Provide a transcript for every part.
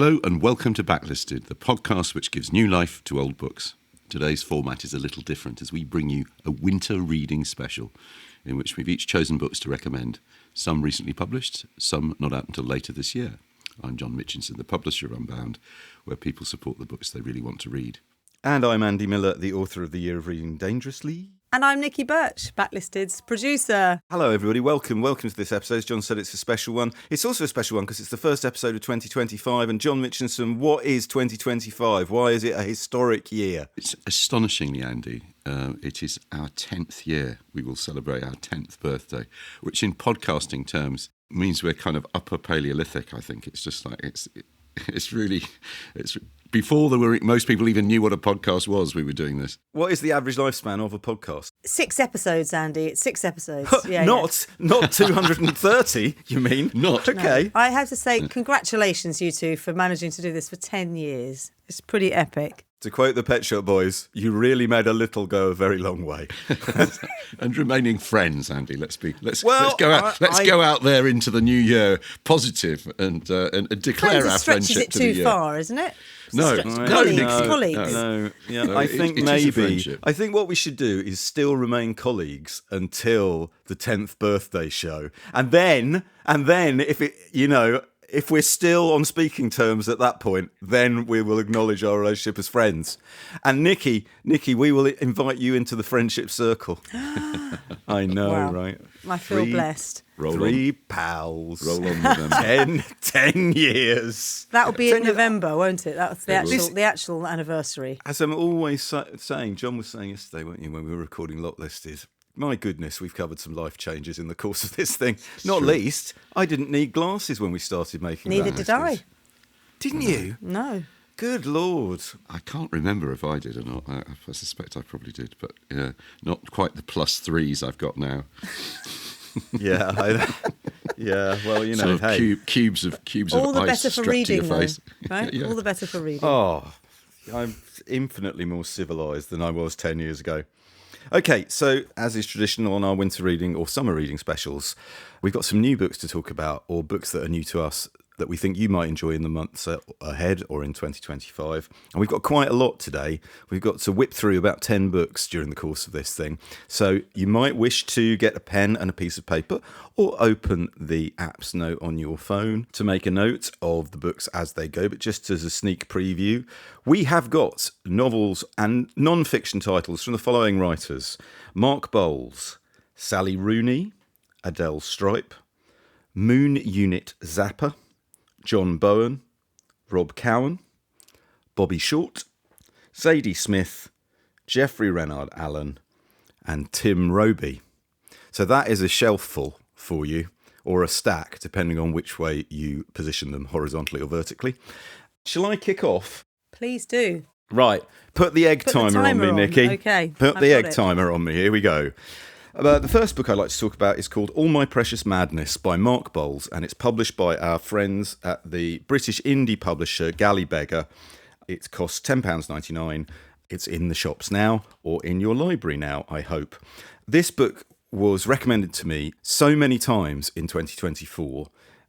Hello and welcome to Backlisted, the podcast which gives new life to old books. Today's format is a little different as we bring you a winter reading special in which we've each chosen books to recommend, some recently published, some not out until later this year. I'm John Mitchinson, the publisher of Unbound, where people support the books they really want to read. And I'm Andy Miller, the author of The Year of Reading Dangerously. And I'm Nicky Birch, Backlisted's producer. Hello, everybody. Welcome to this episode. As John said, it's a special one. It's also a special one because it's the first episode of 2025. And John Mitchinson, what is 2025? Why is it a historic year? It's astonishingly, Andy. It is our 10th year. We will celebrate our 10th birthday, which in podcasting terms means we're kind of upper Paleolithic, I think. It's just like, it's before most people even knew what a podcast was, we were doing this. What is the average lifespan of a podcast? 6 episodes, Andy. It's 6 episodes. Not 230, you mean? Not. Okay. No. I have to say, congratulations, you two, for managing to do this for 10 years. It's pretty epic. To quote the Pet Shop Boys, you really made a little go a very long way. And remaining friends, Andy. Let's go out there into the new year positive and declare our friendship to the year. It too far, isn't it? Colleagues. No. I think what we should do is still remain colleagues until the 10th birthday show, and then if we're still on speaking terms at that point, then we will acknowledge our relationship as friends. And Nicky, we will invite you into the friendship circle. I know, wow. Right? I feel blessed. Three pals. Roll on with them. 10 years. That'll be in November, won't it? That's the actual anniversary. As I'm always saying, John was saying yesterday, weren't you, when we were recording Backlisted, my goodness, we've covered some life changes in the course of this thing. Not least, I didn't need glasses when we started making Neither did I. Didn't you? No. Good Lord. I can't remember if I did or not. I suspect I probably did, but not quite the +3s I've got now. Yeah, well, you know, sort of cubes of all the ice better for strapped reading, to your face. Right? Yeah. All the better for reading. Oh, I'm infinitely more civilised than I was 10 years ago. Okay, so as is traditional on our winter reading or summer reading specials, we've got some new books to talk about, or books that are new to us that we think you might enjoy in the months ahead or in 2025. And we've got quite a lot today. We've got to whip through about 10 books during the course of this thing. So you might wish to get a pen and a piece of paper or open the apps note on your phone to make a note of the books as they go. But just as a sneak preview, we have got novels and non-fiction titles from the following writers: Mark Bowles, Sally Rooney, Adele Stripe, Moon Unit Zappa, John Bowen, Rob Cowan, Bobby Short, Zadie Smith, Jeffrey Renard Allen, and Tim Roby. So that is a shelf full for you, or a stack, depending on which way you position them, horizontally or vertically. Shall I kick off? Please do. Right, put the egg timer on me, Nicky. Okay. Put the egg timer on me. Here we go. The first book I'd like to talk about is called All My Precious Madness by Mark Bowles, and it's published by our friends at the British indie publisher Gallybeggar. It costs £10.99. It's in the shops now, or in your library now, I hope. This book was recommended to me so many times in 2024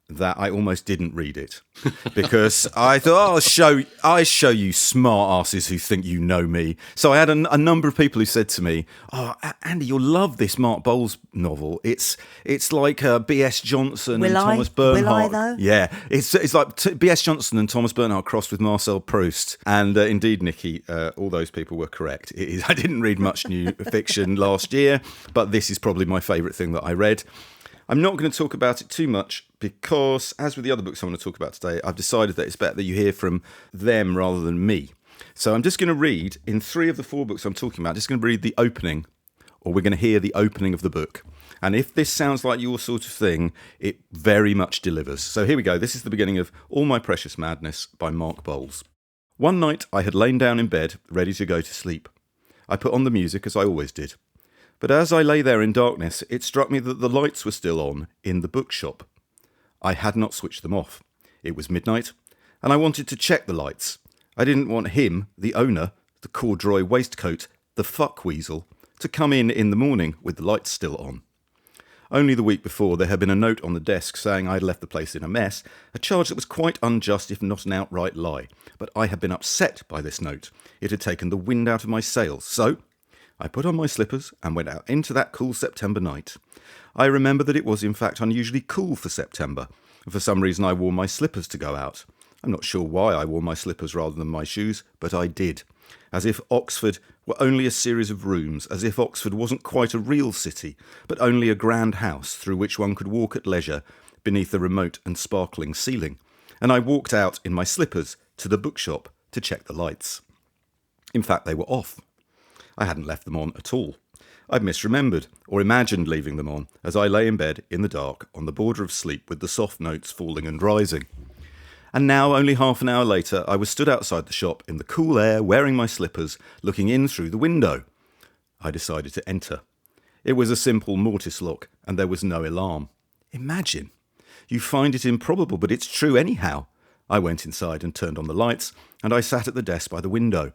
that I almost didn't read it, because I thought, I show you smart asses who think you know me. So I had a number of people who said to me, "Oh, Andy, you'll love this Mark Bowles novel. It's like B.S. Johnson and Thomas Bernhardt." Will I, though? Yeah, it's like B.S. Johnson and Thomas Bernhardt crossed with Marcel Proust. And indeed, Nicky, all those people were correct. I didn't read much new fiction last year, but this is probably my favourite thing that I read. I'm not going to talk about it too much because, as with the other books I want to talk about today, I've decided that it's better that you hear from them rather than me. So I'm just going to read, in 3 of the 4 books I'm talking about, just going to read the opening, or we're going to hear the opening of the book. And if this sounds like your sort of thing, it very much delivers. So here we go. This is the beginning of All My Precious Madness by Mark Bowles. One night I had lain down in bed, ready to go to sleep. I put on the music, as I always did. But as I lay there in darkness, it struck me that the lights were still on in the bookshop. I had not switched them off. It was midnight, and I wanted to check the lights. I didn't want him, the owner, the corduroy waistcoat, the fuck weasel, to come in the morning with the lights still on. Only the week before, there had been a note on the desk saying I had left the place in a mess, a charge that was quite unjust if not an outright lie. But I had been upset by this note. It had taken the wind out of my sails. So I put on my slippers and went out into that cool September night. I remember that it was in fact unusually cool for September. For some reason I wore my slippers to go out. I'm not sure why I wore my slippers rather than my shoes, but I did. As if Oxford were only a series of rooms, as if Oxford wasn't quite a real city, but only a grand house through which one could walk at leisure beneath a remote and sparkling ceiling. And I walked out in my slippers to the bookshop to check the lights. In fact, they were off. I hadn't left them on at all. I'd misremembered, or imagined leaving them on, as I lay in bed in the dark on the border of sleep with the soft notes falling and rising. And now, only half an hour later, I was stood outside the shop in the cool air, wearing my slippers, looking in through the window. I decided to enter. It was a simple mortise lock, and there was no alarm. Imagine. You find it improbable, but it's true anyhow. I went inside and turned on the lights, and I sat at the desk by the window.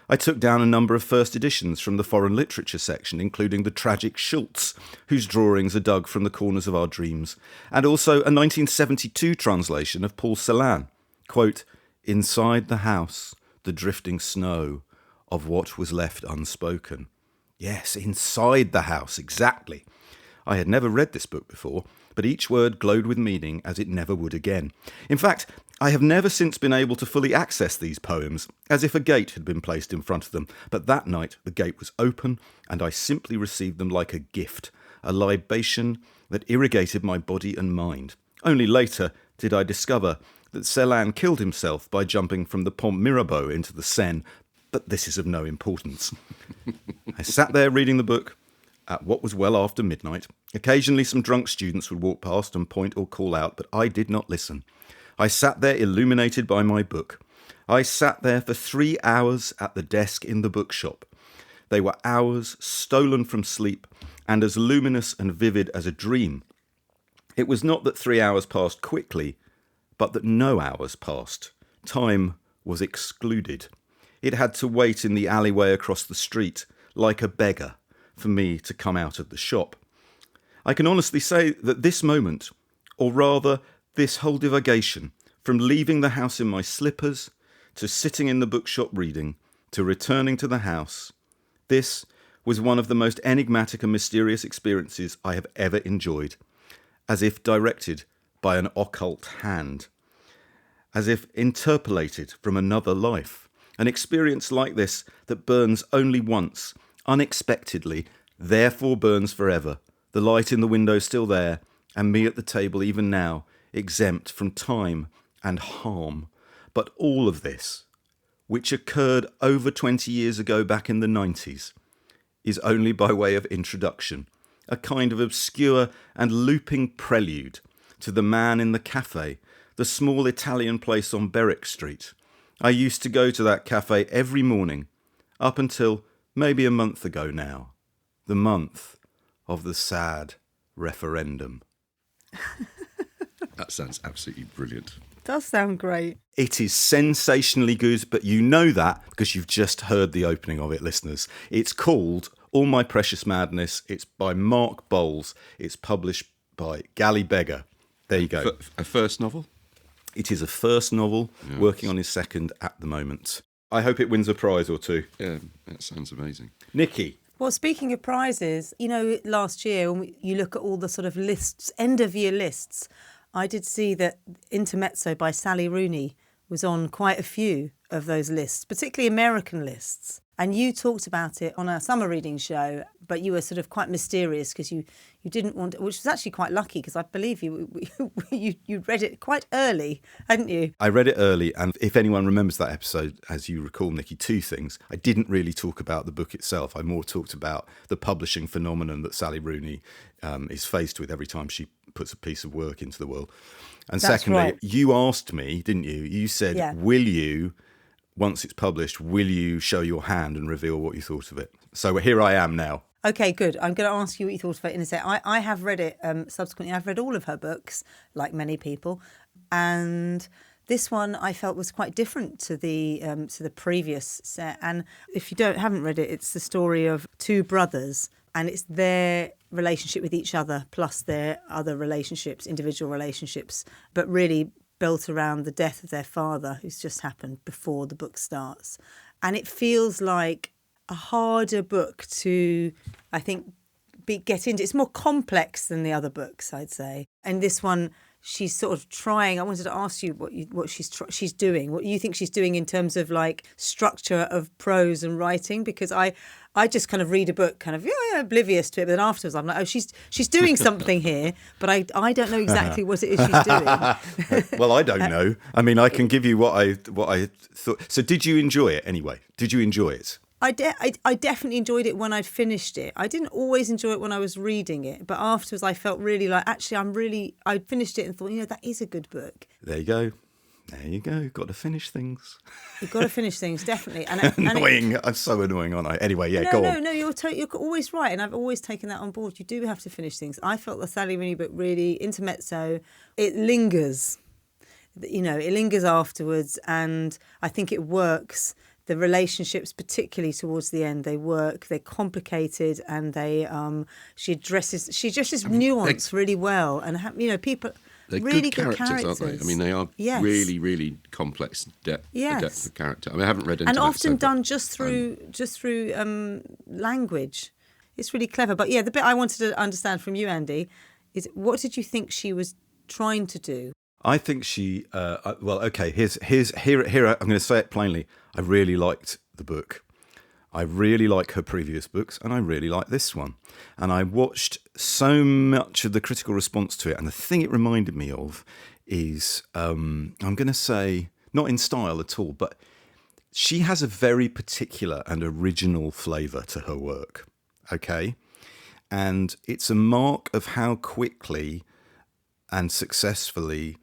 I took down a number of first editions from the foreign literature section, including the tragic Schultz, whose drawings are dug from the corners of our dreams, and also a 1972 translation of Paul Celan, quote, "Inside the house, the drifting snow of what was left unspoken." Yes, inside the house, exactly. I had never read this book before, but each word glowed with meaning as it never would again. In fact, I have never since been able to fully access these poems, as if a gate had been placed in front of them, but that night the gate was open, and I simply received them like a gift, a libation that irrigated my body and mind. Only later did I discover that Celan killed himself by jumping from the Pont Mirabeau into the Seine, but this is of no importance. I sat there reading the book at what was well after midnight. Occasionally some drunk students would walk past and point or call out, but I did not listen. I sat there illuminated by my book. I sat there for 3 hours at the desk in the bookshop. They were hours stolen from sleep and as luminous and vivid as a dream. It was not that 3 hours passed quickly, but that no hours passed. Time was excluded. It had to wait in the alleyway across the street, like a beggar, for me to come out of the shop. I can honestly say that this moment, or rather this whole divagation, from leaving the house in my slippers, to sitting in the bookshop reading, to returning to the house, this was one of the most enigmatic and mysterious experiences I have ever enjoyed, as if directed by an occult hand, as if interpolated from another life. An experience like this that burns only once, unexpectedly, therefore burns forever. The light in the window still there, and me at the table even now, exempt from time and harm. But all of this, which occurred over 20 years ago back in the 90s, is only by way of introduction, a kind of obscure and looping prelude to the man in the cafe, the small Italian place on Berwick Street. I used to go to that cafe every morning, up until maybe a month ago now, the month of the sad referendum. That sounds absolutely brilliant. Does sound great. It is sensationally good, but you know that because you've just heard the opening of it, listeners. It's called All My Precious Madness. It's by Mark Bowles. It's published by Gally Beggar. There you go. A first novel? It is a first novel, Yes. working on his second at the moment. I hope it wins a prize or two. Yeah, that sounds amazing. Nicky. Well, speaking of prizes, you know, last year when you look at all the sort of lists, end of year lists, I did see that Intermezzo by Sally Rooney was on quite a few of those lists, particularly American lists. And you talked about it on our summer reading show, but you were sort of quite mysterious because you didn't want, which was actually quite lucky because I believe you read it quite early, hadn't you? I read it early, and if anyone remembers that episode, as you recall, Nicky, two things. I didn't really talk about the book itself. I more talked about the publishing phenomenon that Sally Rooney is faced with every time she puts a piece of work into the world. And That's secondly, right. you asked me, didn't you? You said, Yeah. will you, once it's published, will you show your hand and reveal what you thought of it? So here I am now. Okay, good. I'm going to ask you what you thought of it in a sec. I have read it subsequently. I've read all of her books, like many people, and this one I felt was quite different to the previous set. And if you haven't read it, it's the story of two brothers, and it's their relationship with each other, plus their other relationships, individual relationships, but really built around the death of their father, who's just happened before the book starts. And it feels like a harder book to, I think, get into. It's more complex than the other books, I'd say. And this one, she's sort of trying. I wanted to ask you what she's doing. What you think she's doing in terms of like structure of prose and writing? Because I just kind of read a book, kind of oblivious to it, but then afterwards I'm like, oh, she's doing something here, but I don't know exactly what it is she's doing. Well, I don't know. I mean, I can give you what I thought. So, did you enjoy it anyway? Did you enjoy it? I definitely enjoyed it when I'd finished it. I didn't always enjoy it when I was reading it, but afterwards I felt really like, actually, I finished it and thought, that is a good book. There you go. Got to finish things. You've got to finish things, definitely. Annoying. I'm so annoying, aren't I? Anyway, go on. No, you're always right, and I've always taken that on board. You do have to finish things. I felt the Sally Rooney book really, intermezzo, it lingers. It lingers afterwards, and I think it works. The relationships, particularly towards the end, they work. They're complicated, and she addresses nuance really well, and people. They're really good characters, aren't they? I mean, they are really, really complex depth of character. I mean, I haven't read into and it, often done just through language. It's really clever. But the bit I wanted to understand from you, Andy, is what did you think she was trying to do? I think she. Here. I'm going to say it plainly. I really liked the book. I really like her previous books, and I really like this one. And I watched so much of the critical response to it, and the thing it reminded me of is, I'm going to say, not in style at all, but she has a very particular and original flavour to her work, okay? And it's a mark of how quickly and successfully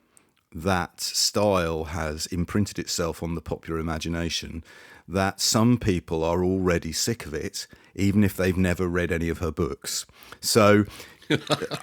that style has imprinted itself on the popular imagination, that some people are already sick of it, even if they've never read any of her books. So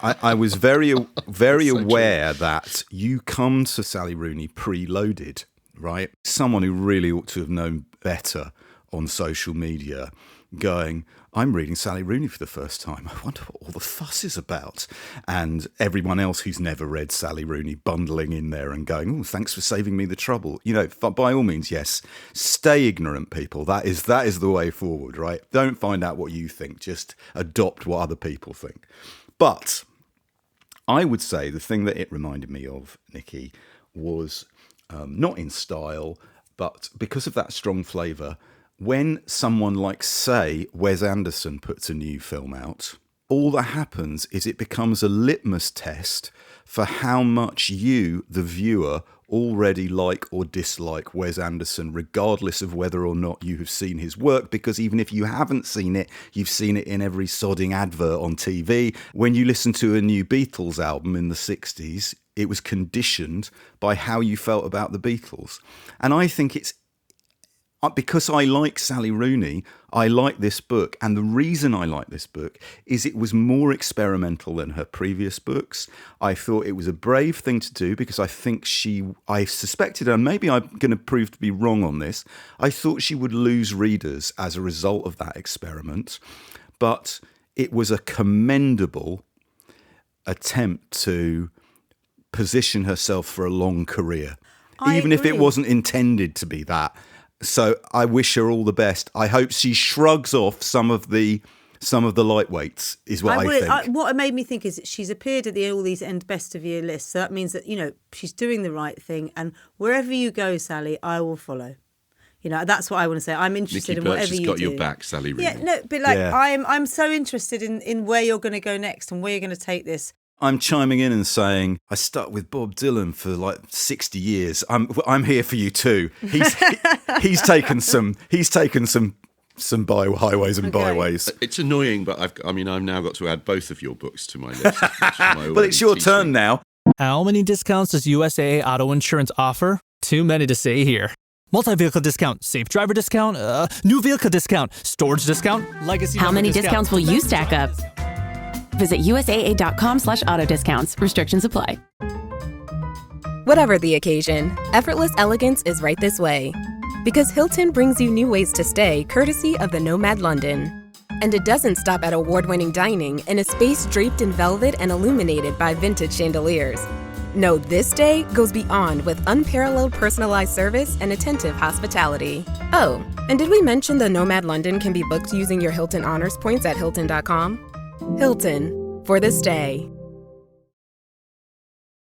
I was very aware that you come to Sally Rooney preloaded, right? Someone who really ought to have known better on social media, going, I'm reading Sally Rooney for the first time. I wonder what all the fuss is about. And everyone else who's never read Sally Rooney bundling in there and going, oh, thanks for saving me the trouble. By all means, yes, stay ignorant, people. That is the way forward, right? Don't find out what you think. Just adopt what other people think. But I would say the thing that it reminded me of, Nicky, was not in style, but because of that strong flavour, when someone like, say, Wes Anderson puts a new film out, all that happens is it becomes a litmus test for how much you, the viewer, already like or dislike Wes Anderson, regardless of whether or not you have seen his work, because even if you haven't seen it, you've seen it in every sodding advert on TV. When you listen to a new Beatles album in the 60s, it was conditioned by how you felt about the Beatles. And I think it's because I like Sally Rooney, I like this book. And the reason I like this book is it was more experimental than her previous books. I thought it was a brave thing to do because I think I suspected, and maybe I'm going to prove to be wrong on this, I thought she would lose readers as a result of that experiment. But it was a commendable attempt to position herself for a long career, even if it wasn't intended to be that. So I wish her all the best. I hope she shrugs off some of the lightweights, is what I think. What it made me think is that she's appeared at all these end best of year lists. So that means that, she's doing the right thing. And wherever you go, Sally, I will follow. That's what I want to say. I'm interested Nicky in whatever you do. Nicky got your back, Sally Rooney. Yeah, no, but I'm so interested in where you're going to go next and where you're going to take this. I'm chiming in and saying I stuck with Bob Dylan for like 60 years. I'm here for you too. He's taken some highways and byways. It's annoying, but I've now got to add both of your books to my list. But it's your turn now. How many discounts does USAA Auto Insurance offer? Too many to say here. Multi-vehicle discount, safe driver discount, new vehicle discount, storage discount, legacy. How many discounts will you stack up? Visit USAA.com/auto discounts. Restrictions apply. Whatever the occasion, effortless elegance is right this way. Because Hilton brings you new ways to stay courtesy of the Nomad London. And it doesn't stop at award-winning dining in a space draped in velvet and illuminated by vintage chandeliers. No, this day goes beyond with unparalleled personalized service and attentive hospitality. Oh, and did we mention the Nomad London can be booked using your Hilton Honors points at Hilton.com? Hilton, for this day.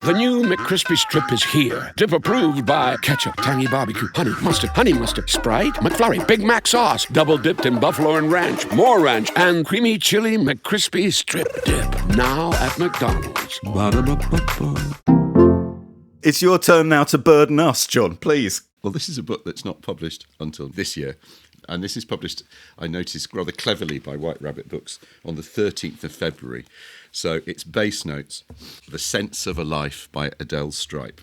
The new McCrispy Strip is here. Dip approved by ketchup, tangy barbecue, honey mustard, Sprite, McFlurry, Big Mac sauce, double dipped in buffalo and ranch, more ranch, and creamy chili McCrispy Strip Dip. Now at McDonald's. Ba-da-ba-ba-ba. It's your turn now to burden us, John, please. Well, this is a book that's not published until this year. And this is published, I noticed, rather cleverly by White Rabbit Books on the 13th of February. So it's Base Notes, The Sense of a Life by Adele Stripe.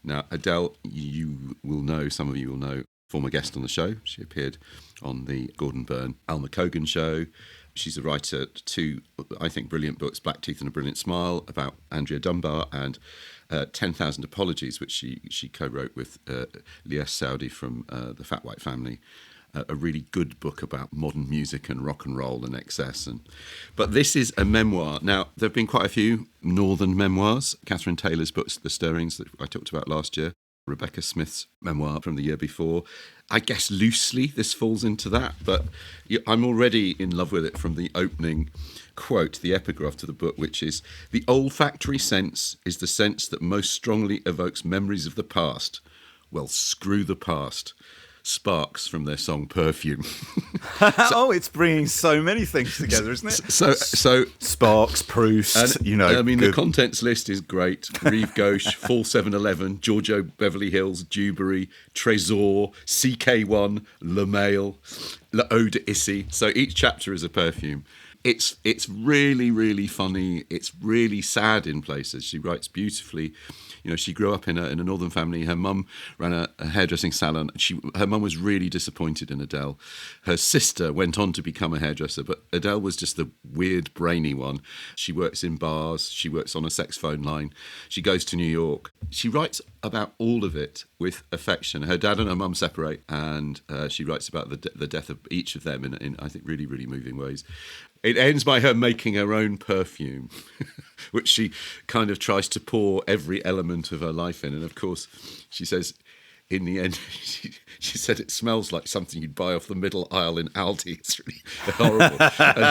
Now, Adele, you will know, some of you will know, former guest on the show. She appeared on the Gordon Byrne, Alma Cogan show. She's a writer to two, I think, brilliant books, Black Teeth and a Brilliant Smile, about Andrea Dunbar, and 10,000 Apologies, which she co-wrote with Lies Saudi from the Fat White Family. A really good book about modern music and rock and roll and excess. But this is a memoir. Now, there have been quite a few northern memoirs. Catherine Taylor's books, The Stirrings, that I talked about last year. Rebecca Smith's memoir from the year before. I guess loosely this falls into that, but I'm already in love with it from the opening quote, the epigraph to the book, which is, "The olfactory sense is the sense that most strongly evokes memories of the past. Well, screw the past." Sparks from their song Perfume. It's bringing so many things together, isn't it? So Sparks, Proust, and, I mean, the contents list is great. Rive Gauche, Fall 7-Eleven, Giorgio Beverly Hills, Dewberry, Trésor, CK1, Le Mail, La Eau de Issy. So each chapter is a perfume. It's really, really funny. It's really sad in places. She writes beautifully. You know, she grew up in a northern family. Her mum ran a hairdressing salon. Her mum was really disappointed in Adele. Her sister went on to become a hairdresser, but Adele was just the weird, brainy one. She works in bars. She works on a sex phone line. She goes to New York. She writes about all of it with affection. Her dad and her mum separate, and she writes about the death of each of them in I think, really, really moving ways. It ends by her making her own perfume, which she kind of tries to pour every element of her life in. And of course, she says, in the end, she said it smells like something you'd buy off the middle aisle in Aldi. It's really horrible. And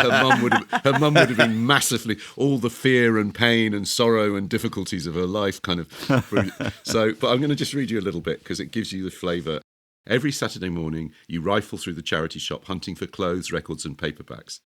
her mum would have been massively, all the fear and pain and sorrow and difficulties of her life kind of. But I'm going to just read you a little bit because it gives you the flavour. Every Saturday morning, you rifle through the charity shop hunting for clothes, records and paperbacks.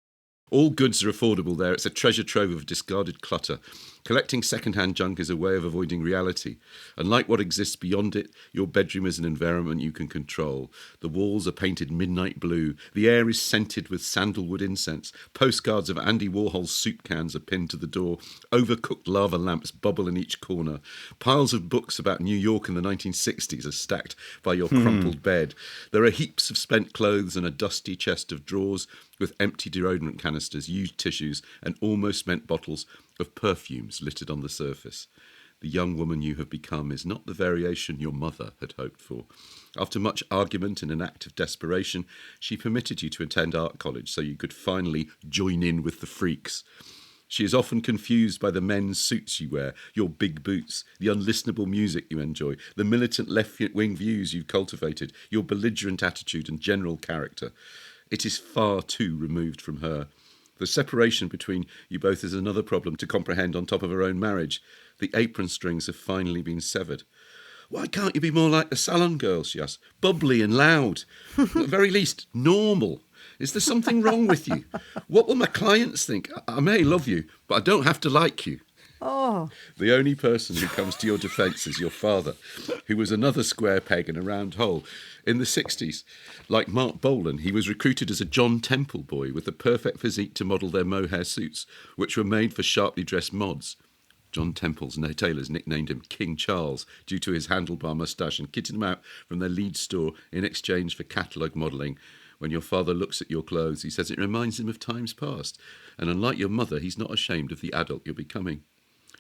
All goods are affordable there. It's a treasure trove of discarded clutter. Collecting second-hand junk is a way of avoiding reality. Unlike what exists beyond it, your bedroom is an environment you can control. The walls are painted midnight blue. The air is scented with sandalwood incense. Postcards of Andy Warhol's soup cans are pinned to the door. Overcooked lava lamps bubble in each corner. Piles of books about New York in the 1960s are stacked by your crumpled bed. There are heaps of spent clothes and a dusty chest of drawers with empty deodorant canisters, used tissues, and almost spent bottles of perfumes littered on the surface. The young woman you have become is not the variation your mother had hoped for. After much argument and an act of desperation, she permitted you to attend art college so you could finally join in with the freaks. She is often confused by the men's suits you wear, your big boots, the unlistenable music you enjoy, the militant left-wing views you've cultivated, your belligerent attitude and general character. It is far too removed from her. The separation between you both is another problem to comprehend on top of her own marriage. The apron strings have finally been severed. Why can't you be more like the salon girl, she asks. Bubbly and loud. At the very least, normal. Is there something wrong with you? What will my clients think? I may love you, but I don't have to like you. Oh. The only person who comes to your defence is your father, who was another square peg in a round hole. In the 60s, like Mark Bolan, he was recruited as a John Temple boy with the perfect physique to model their mohair suits, which were made for sharply dressed mods. John Temple's tailors nicknamed him King Charles due to his handlebar moustache and kitted him out from their Leeds store in exchange for catalogue modelling. When your father looks at your clothes, he says it reminds him of times past. And unlike your mother, he's not ashamed of the adult you're becoming.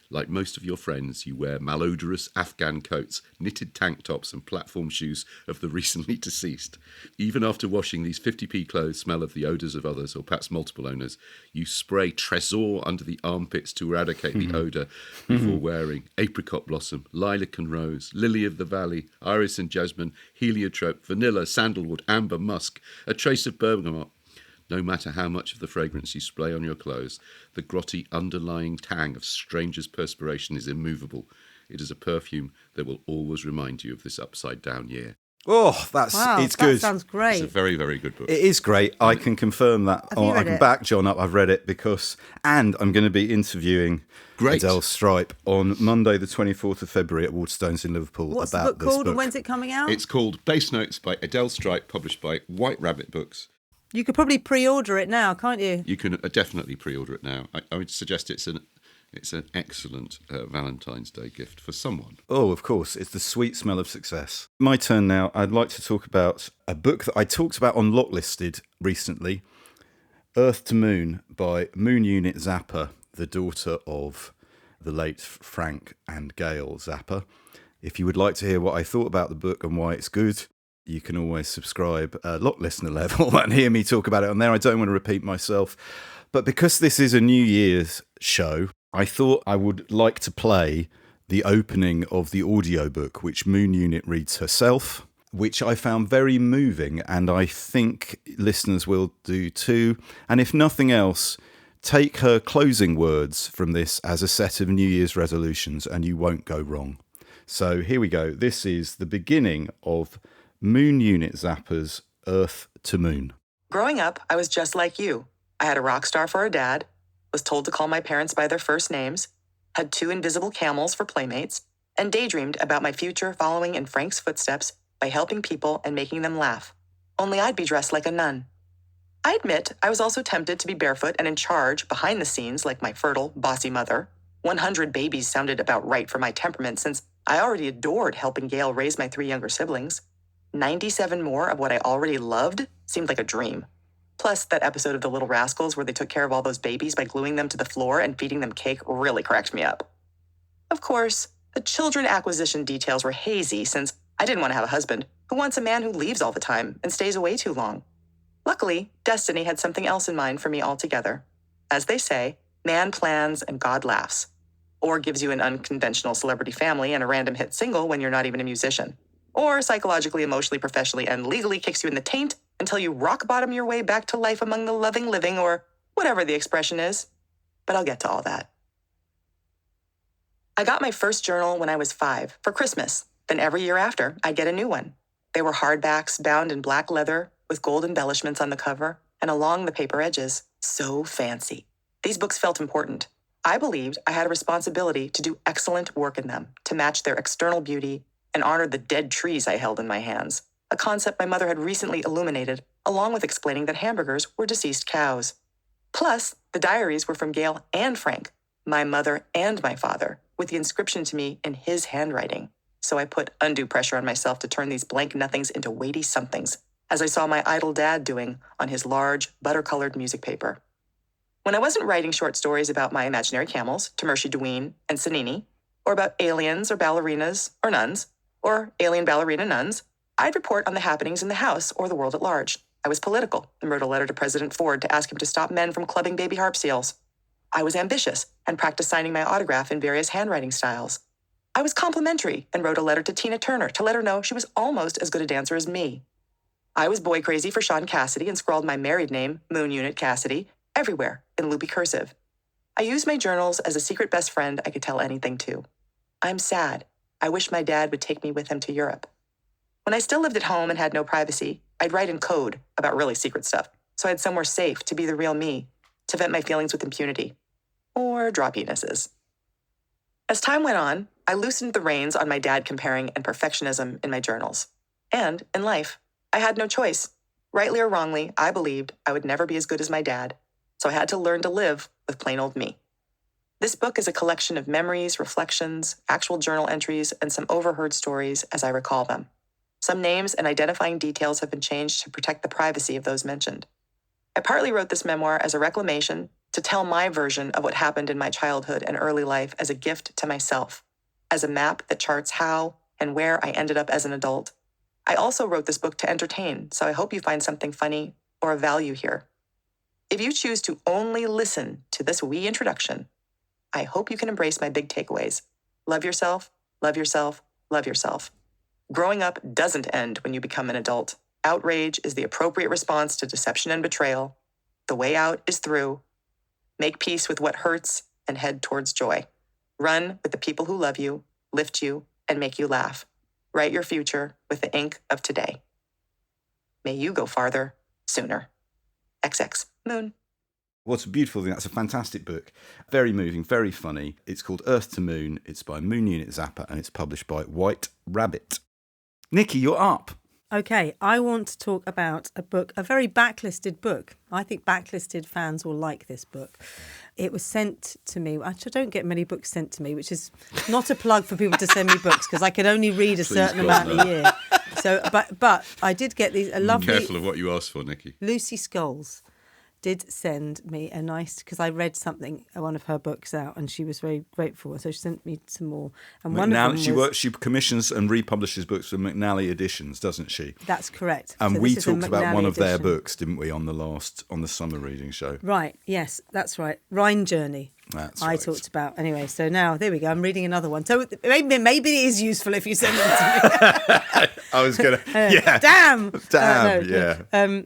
Like most of your friends, you wear malodorous Afghan coats, knitted tank tops and platform shoes of the recently deceased. Even after washing, these 50p clothes smell of the odours of others, or perhaps multiple owners. You spray Tresor under the armpits to eradicate the odour before wearing apricot blossom, lilac and rose, lily of the valley, iris and jasmine, heliotrope, vanilla, sandalwood, amber, musk, a trace of bergamot. No matter how much of the fragrance you spray on your clothes, the grotty underlying tang of strangers' perspiration is immovable. It is a perfume that will always remind you of this upside-down year. Oh, Wow, it's good. that sounds great. It's a very, very good book. It is great. I can confirm that. Have you I read can it? back John up. I've read it and I'm going to be interviewing Great. Adele Stripe on Monday, the 24th of February at Waterstones in Liverpool What's the about book called this and when's it coming out? It's called Bass Notes by Adele Stripe, published by White Rabbit Books. You could probably pre-order it now, can't you? You can definitely pre-order it now. I would suggest it's an excellent Valentine's Day gift for someone. Oh, of course. It's the sweet smell of success. My turn now. I'd like to talk about a book that I talked about on Backlisted recently, Earth to Moon by Moon Unit Zappa, the daughter of the late Frank and Gail Zappa. If you would like to hear what I thought about the book and why it's good, you can always subscribe at listener level and hear me talk about it on there. I don't want to repeat myself. But because this is a New Year's show, I thought I would like to play the opening of the audiobook, which Moon Unit reads herself, which I found very moving, and I think listeners will do too. And if nothing else, take her closing words from this as a set of New Year's resolutions, and you won't go wrong. So here we go. This is the beginning of Moon Unit Zappa's Earth to Moon. Growing up, I was just like you. I had a rock star for a dad, was told to call my parents by their first names, had 2 invisible camels for playmates, and daydreamed about my future following in Frank's footsteps by helping people and making them laugh. Only I'd be dressed like a nun. I admit I was also tempted to be barefoot and in charge behind the scenes like my fertile, bossy mother. 100 babies sounded about right for my temperament since I already adored helping Gail raise my 3 younger siblings. 97 more of what I already loved seemed like a dream. Plus, that episode of The Little Rascals where they took care of all those babies by gluing them to the floor and feeding them cake really cracked me up. Of course, the children acquisition details were hazy since I didn't want to have a husband who wants a man who leaves all the time and stays away too long. Luckily, destiny had something else in mind for me altogether. As they say, man plans and God laughs. Or gives you an unconventional celebrity family and a random hit single when you're not even a musician. Or psychologically, emotionally, professionally, and legally kicks you in the taint until you rock bottom your way back to life among the loving living, or whatever the expression is. But I'll get to all that. I got my first journal when I was 5 for Christmas. Then every year after, I'd get a new one. They were hardbacks bound in black leather with gold embellishments on the cover and along the paper edges. So fancy. These books felt important. I believed I had a responsibility to do excellent work in them, to match their external beauty and honor the dead trees I held in my hands, a concept my mother had recently illuminated, along with explaining that hamburgers were deceased cows. Plus, the diaries were from Gail and Frank, my mother and my father, with the inscription to me in his handwriting. So I put undue pressure on myself to turn these blank nothings into weighty somethings, as I saw my idol dad doing on his large, butter-colored music paper. When I wasn't writing short stories about my imaginary camels, Tamershi Deween and Sanini, or about aliens or ballerinas or nuns, or alien ballerina nuns, I'd report on the happenings in the house or the world at large. I was political and wrote a letter to President Ford to ask him to stop men from clubbing baby harp seals. I was ambitious and practiced signing my autograph in various handwriting styles. I was complimentary and wrote a letter to Tina Turner to let her know she was almost as good a dancer as me. I was boy crazy for Sean Cassidy and scrawled my married name, Moon Unit Cassidy, everywhere in loopy cursive. I used my journals as a secret best friend I could tell anything to. I'm sad. I wish my dad would take me with him to Europe. When I still lived at home and had no privacy, I'd write in code about really secret stuff, so I had somewhere safe to be the real me, to vent my feelings with impunity. Or draw penises. As time went on, I loosened the reins on my dad comparing and perfectionism in my journals. And, in life, I had no choice. Rightly or wrongly, I believed I would never be as good as my dad, so I had to learn to live with plain old me. This book is a collection of memories, reflections, actual journal entries, and some overheard stories as I recall them. Some names and identifying details have been changed to protect the privacy of those mentioned. I partly wrote this memoir as a reclamation to tell my version of what happened in my childhood and early life as a gift to myself, as a map that charts how and where I ended up as an adult. I also wrote this book to entertain, so I hope you find something funny or of value here. If you choose to only listen to this wee introduction, I hope you can embrace my big takeaways. Love yourself, love yourself, love yourself. Growing up doesn't end when you become an adult. Outrage is the appropriate response to deception and betrayal. The way out is through. Make peace with what hurts and head towards joy. Run with the people who love you, lift you, and make you laugh. Write your future with the ink of today. May you go farther sooner. XX Moon. What's a beautiful thing. That's a fantastic book. Very moving, very funny. It's called Earth to Moon. It's by Moon Unit Zappa and it's published by White Rabbit. Nicky, you're up. Okay, I want to talk about a book, a very backlisted book. I think backlisted fans will like this book. It was sent to me. Actually, I don't get many books sent to me, which is not a plug for people to send me books because I can only read a certain amount a year. So, but I did get these a lovely. Careful of what you ask for, Nicky. Lucy Scholes did send me a nice, because I read one of her books out, and she was very grateful. So she sent me some more. And one of them she commissions and republishes books for McNally Editions, doesn't she? That's correct. And so we talked about one of their books, didn't we, on the summer reading show? Right. Yes, that's right. Rhine Journey. That's I right. talked about. Anyway, so now there we go. I'm reading another one. So maybe it is useful if you send it to me. I was gonna. Yeah. Damn. Damn. No, yeah. no.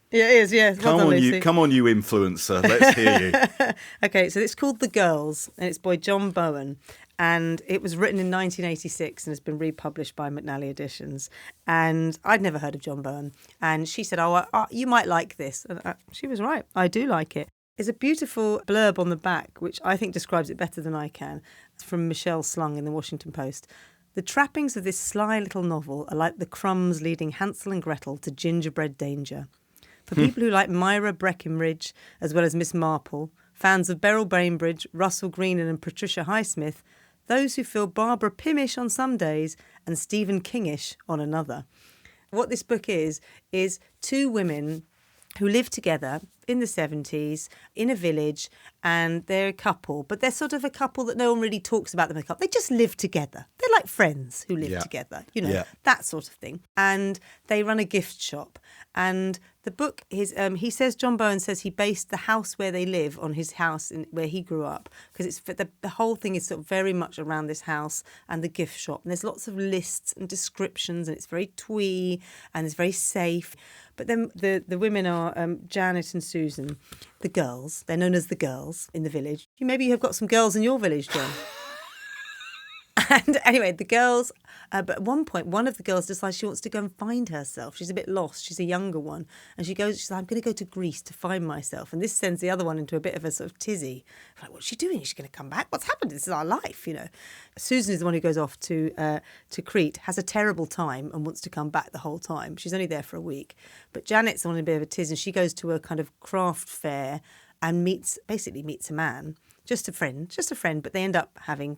Yeah, it is, yes. Come on, you influencer. Let's hear you. Okay, so it's called The Girls, and it's by John Bowen. And it was written in 1986 and has been republished by McNally Editions. And I'd never heard of John Bowen. And she said, you might like this. And she was right. I do like it. There's a beautiful blurb on the back, which I think describes it better than I can. It's from Michelle Slung in the Washington Post. The trappings of this sly little novel are like the crumbs leading Hansel and Gretel to gingerbread danger. For people who like Myra Breckinridge, as well as Miss Marple, fans of Beryl Bainbridge, Russell Greenan and Patricia Highsmith, those who feel Barbara Pimish on some days and Stephen Kingish on another. What this book is two women who live together in the 70s in a village, and they're a couple, but they're sort of a couple that no one really talks about them as a couple. They just live together. They're like friends who live together, that sort of thing. And they run a gift shop. And the book is, John Bowen says he based the house where they live on his house where he grew up, because it's the whole thing is sort of very much around this house and the gift shop. And there's lots of lists and descriptions, and it's very twee and it's very safe. But then the women are Janet and Susan, the girls. They're known as the girls in the village. Maybe you have got some girls in your village, John. And anyway, the girls, but at one point, one of the girls decides she wants to go and find herself. She's a bit lost. She's a younger one. And she's like, I'm going to go to Greece to find myself. And this sends the other one into a bit of a sort of tizzy. Like, what's she doing? Is she going to come back? What's happened? This is our life, Susan is the one who goes off to Crete, has a terrible time and wants to come back the whole time. She's only there for a week. But Janet's on a bit of a tiz, and she goes to a kind of craft fair and meets a man, just a friend, but they end up having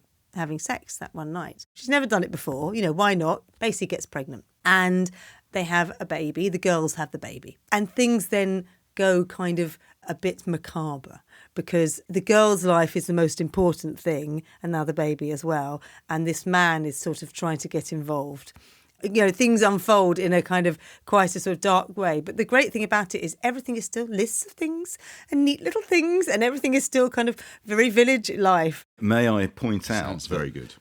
sex that one night. She's never done it before, why not? Basically gets pregnant. And they have a baby, the girls have the baby. And things then go kind of a bit macabre, because the girl's life is the most important thing, and now the baby as well. And this man is sort of trying to get involved. Things unfold in a kind of quite a sort of dark way. But the great thing about it is everything is still lists of things and neat little things, and everything is still kind of very village life. May I point out? Sounds very good.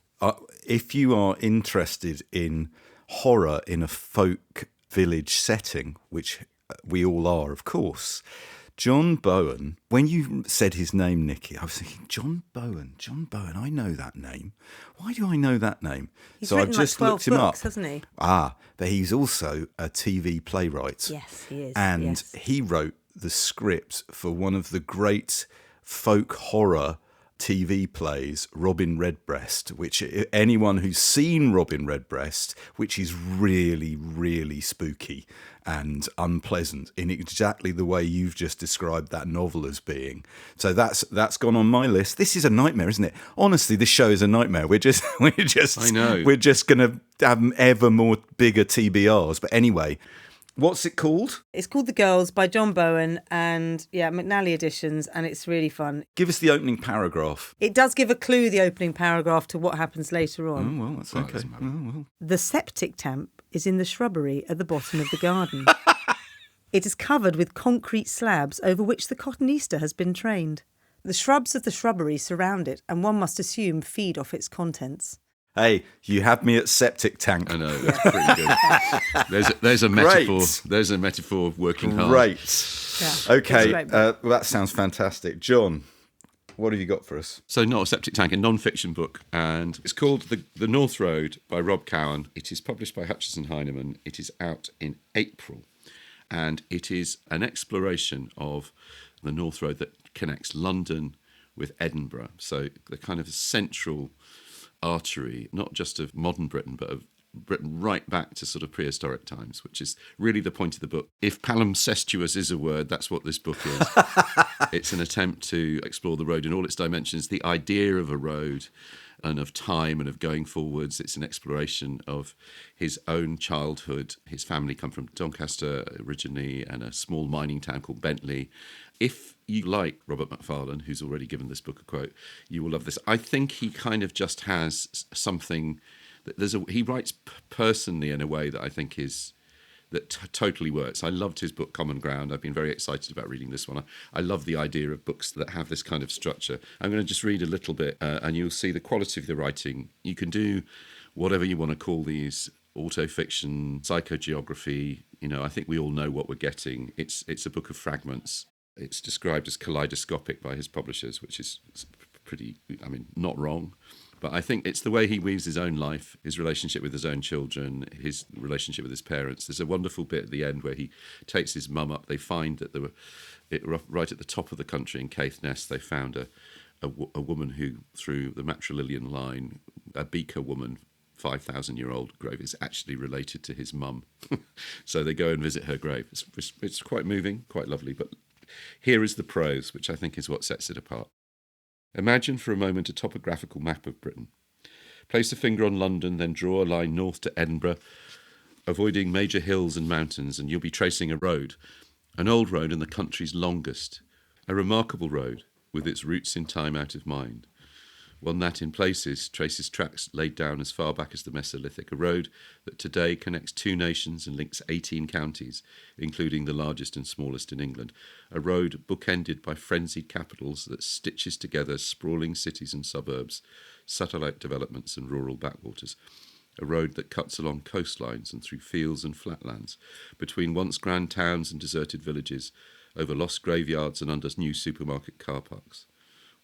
If you are interested in horror in a folk village setting, which we all are, of course, John Bowen, when you said his name, Nicky, I was thinking, John Bowen, I know that name. Why do I know that name? He's so written I've just like 12 looked him books, up. Hasn't he? But he's also a TV playwright. Yes, he is. And yes. he wrote the script for one of the great folk horror TV plays, Robin Redbreast, which anyone who's seen Robin Redbreast, which is really, really spooky and unpleasant in exactly the way you've just described that novel as being. So that's gone on my list. This is a nightmare, isn't it? Honestly, this show is a nightmare. We're just I know. We're just going to have ever more bigger TBRs. But anyway, What's it called? It's called The Girls by John Bowen and, McNally Editions, and it's really fun. Give us the opening paragraph. It does give a clue, the opening paragraph, to what happens later on. Oh, well, that's okay. The septic tank is in the shrubbery at the bottom of the garden. It is covered with concrete slabs over which the cottonista has been trained. The shrubs of the shrubbery surround it, and one must assume feed off its contents. Hey, you have me at septic tank. I know, that's pretty good. There's a metaphor. There's a metaphor of working hard. Great. Yeah, Okay, well, that sounds fantastic. John, what have you got for us? So Not a Septic Tank, a non-fiction book, and it's called The North Road by Rob Cowan. It is published by Hutchison Heinemann. It is out in April, and it is an exploration of the North Road that connects London with Edinburgh. So the kind of central artery, not just of modern Britain, but of Britain right back to sort of prehistoric times, which is really the point of the book. If palimpsestuous is a word, that's what this book is. It's an attempt to explore the road in all its dimensions, the idea of a road and of time and of going forwards. It's an exploration of his own childhood. His family come from Doncaster originally and a small mining town called Bentley. If you like Robert Macfarlane, who's already given this book a quote, you will love this. I think he kind of just has something that he writes personally in a way that I think totally works. I loved his book Common Ground. I've been very excited about reading this one. I love the idea of books that have this kind of structure. I'm going to just read a little bit and you'll see the quality of the writing. You can do whatever you want to call these, autofiction, psychogeography. I think we all know what we're getting. It's a book of fragments. It's described as kaleidoscopic by his publishers, which is pretty, not wrong. But I think it's the way he weaves his own life, his relationship with his own children, his relationship with his parents. There's a wonderful bit at the end where he takes his mum up. They find that right at the top of the country in Caithness, they found a woman who, through the matrilineal line, a Beaker woman, 5,000-year-old grave, is actually related to his mum. So they go and visit her grave. It's quite moving, quite lovely. But here is the prose, which I think is what sets it apart. Imagine for a moment a topographical map of Britain. Place a finger on London, then draw a line north to Edinburgh, avoiding major hills and mountains, and you'll be tracing a road, an old road and the country's longest, a remarkable road with its roots in time out of mind, one that in places traces tracks laid down as far back as the Mesolithic, a road that today connects 2 nations and links 18 counties, including the largest and smallest in England, a road bookended by frenzied capitals that stitches together sprawling cities and suburbs, satellite developments and rural backwaters, a road that cuts along coastlines and through fields and flatlands, between once grand towns and deserted villages, over lost graveyards and under new supermarket car parks.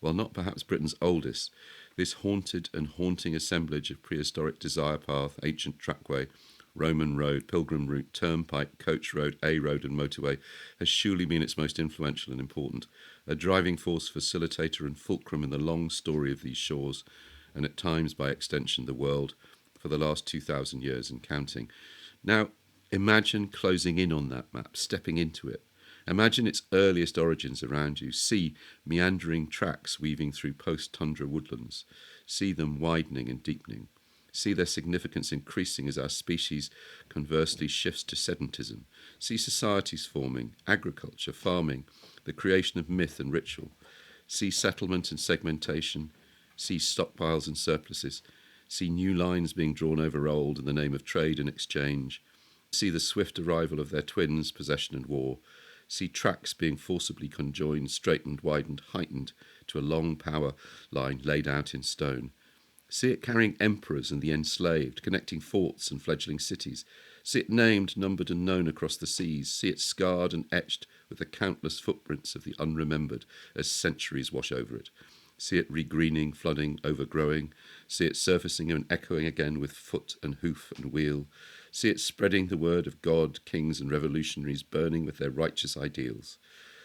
While not perhaps Britain's oldest, this haunted and haunting assemblage of prehistoric desire path, ancient trackway, Roman road, pilgrim route, turnpike, coach road, A road and motorway has surely been its most influential and important, a driving force, facilitator and fulcrum in the long story of these shores, and at times by extension the world, for the last 2,000 years and counting. Now, imagine closing in on that map, stepping into it. Imagine its earliest origins around you. See meandering tracks weaving through post-tundra woodlands. See them widening and deepening. See their significance increasing as our species conversely shifts to sedentism. See societies forming, agriculture, farming, the creation of myth and ritual. See settlement and segmentation. See stockpiles and surpluses. See new lines being drawn over old in the name of trade and exchange. See the swift arrival of their twins, possession and war. See tracks being forcibly conjoined, straightened, widened, heightened to a long power line laid out in stone. See it carrying emperors and the enslaved, connecting forts and fledgling cities. See it named, numbered and known across the seas. See it scarred and etched with the countless footprints of the unremembered as centuries wash over it. See it regreening, flooding, overgrowing. See it surfacing and echoing again with foot and hoof and wheel. See it spreading the word of God, kings and revolutionaries burning with their righteous ideals.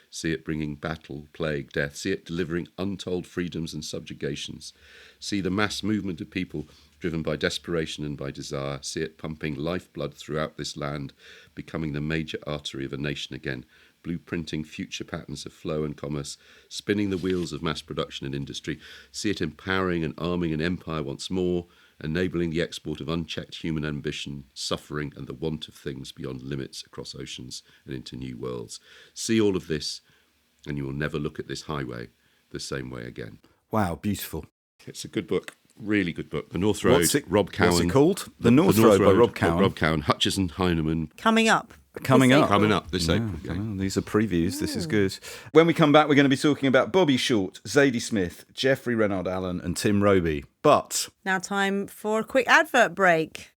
See it bringing battle, plague, death. See it delivering untold freedoms and subjugations. See the mass movement of people driven by desperation and by desire. See it pumping lifeblood throughout this land, becoming the major artery of a nation again, blueprinting future patterns of flow and commerce, spinning the wheels of mass production and industry. See it empowering and arming an empire once more, enabling the export of unchecked human ambition, suffering, and the want of things beyond limits across oceans and into new worlds. See all of this, and you will never look at this highway the same way again. Wow, beautiful. It's a good book. Really good book. The North Road, Rob Cowan. What's it called? The North Road by Rob Cowan. Rob Cowan, Hutchison Heinemann. Coming up Coming up Yeah, this April. well, these are previews. This is good. When we come back, we're going to be talking about Bobby Short, Zadie Smith, Jeffrey Renard Allen, and Tim Roby. But now, time for a quick advert break.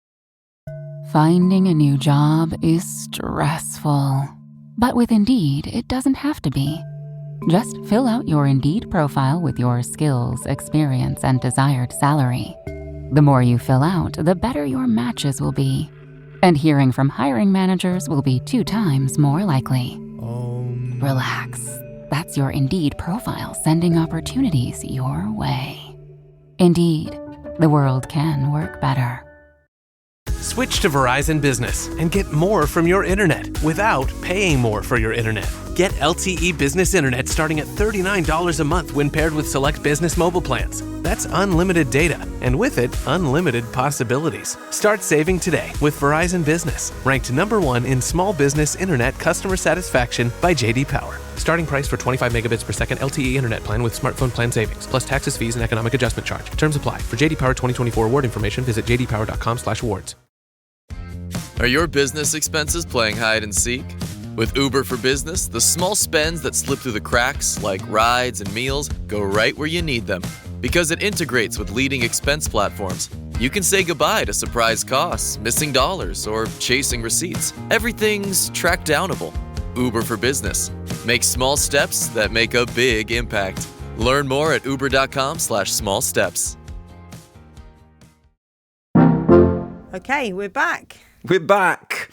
Finding a new job is stressful. But with Indeed, it doesn't have to be. Just fill out your Indeed profile with your skills, experience, and desired salary. The more you fill out, the better your matches will be. And hearing from hiring managers will be 2 times more likely. Relax. That's your Indeed profile sending opportunities your way. Indeed, the world can work better. Switch to Verizon Business and get more from your internet without paying more for your internet. Get LTE Business Internet starting at $39 a month when paired with select business mobile plans. That's unlimited data, and with it, unlimited possibilities. Start saving today with Verizon Business, ranked #1 in small business internet customer satisfaction by J.D. Power. Starting price for 25 megabits per second LTE internet plan with smartphone plan savings, plus taxes, fees, and economic adjustment charge. Terms apply. For J.D. Power 2024 award information, visit jdpower.com/awards. Are your business expenses playing hide and seek? With Uber for Business, the small spends that slip through the cracks, like rides and meals, go right where you need them. Because it integrates with leading expense platforms, you can say goodbye to surprise costs, missing dollars, or chasing receipts. Everything's track downable. Uber for Business. Make small steps that make a big impact. Learn more at uber.com/small steps. Okay, we're back. we're back.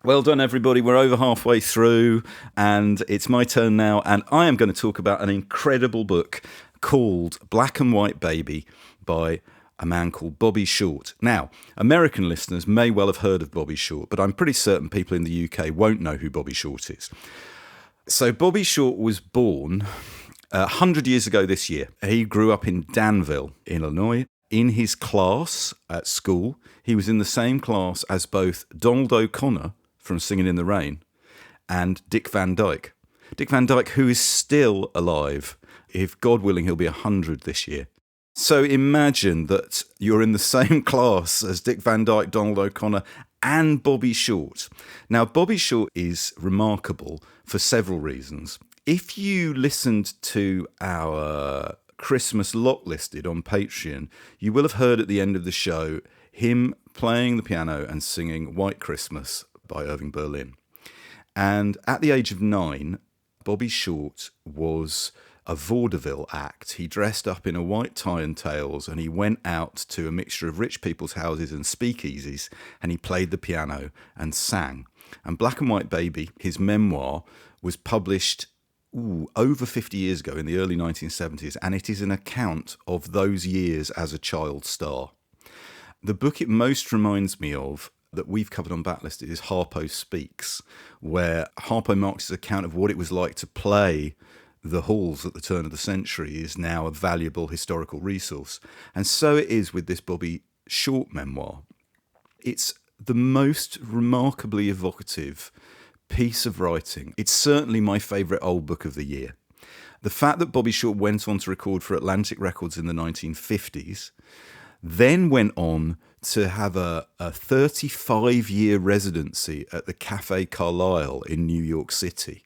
Well done, everybody. We're over halfway through, and it's my turn now, and I am going to talk about an incredible book called Black and White Baby by a man called Bobby Short. Now, American listeners may well have heard of Bobby Short, but I'm pretty certain people in the UK won't know who Bobby Short is. So Bobby Short was born 100 years ago this year. He grew up in Danville, Illinois. In his class at school, he was in the same class as both Donald O'Connor from Singing in the Rain and Dick Van Dyke. Dick Van Dyke, who is still alive. If God willing, he'll be 100 this year. So imagine that you're in the same class as Dick Van Dyke, Donald O'Connor, and Bobby Short. Now, Bobby Short is remarkable for several reasons. If you listened to our Christmas lot listed on Patreon, you will have heard at the end of the show him playing the piano and singing White Christmas by Irving Berlin. And at the age of 9, Bobby Short was a vaudeville act. He dressed up in a white tie and tails, and he went out to a mixture of rich people's houses and speakeasies, and he played the piano and sang. And Black and White Baby, his memoir, was published over 50 years ago in the early 1970s, and it is an account of those years as a child star. The book it most reminds me of that we've covered on Backlisted is Harpo Speaks, where Harpo Marx's account of what it was like to play the halls at the turn of the century is now a valuable historical resource. And so it is with this Bobby Short memoir. It's the most remarkably evocative piece of writing. It's certainly my favourite old book of the year. The fact that Bobby Short went on to record for Atlantic Records in the 1950s, then went on to have a 35-year residency at the Café Carlyle in New York City.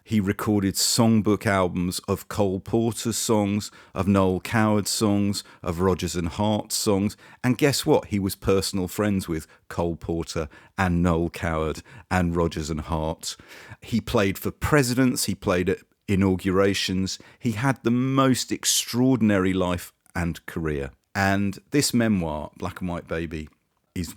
He recorded songbook albums of Cole Porter's songs, of Noel Coward's songs, of Rodgers and Hart's songs. And guess what? He was personal friends with Cole Porter and Noel Coward and Rodgers and Hart. He played for presidents. He played at inaugurations. He had the most extraordinary life and career. And this memoir, Black and White Baby, is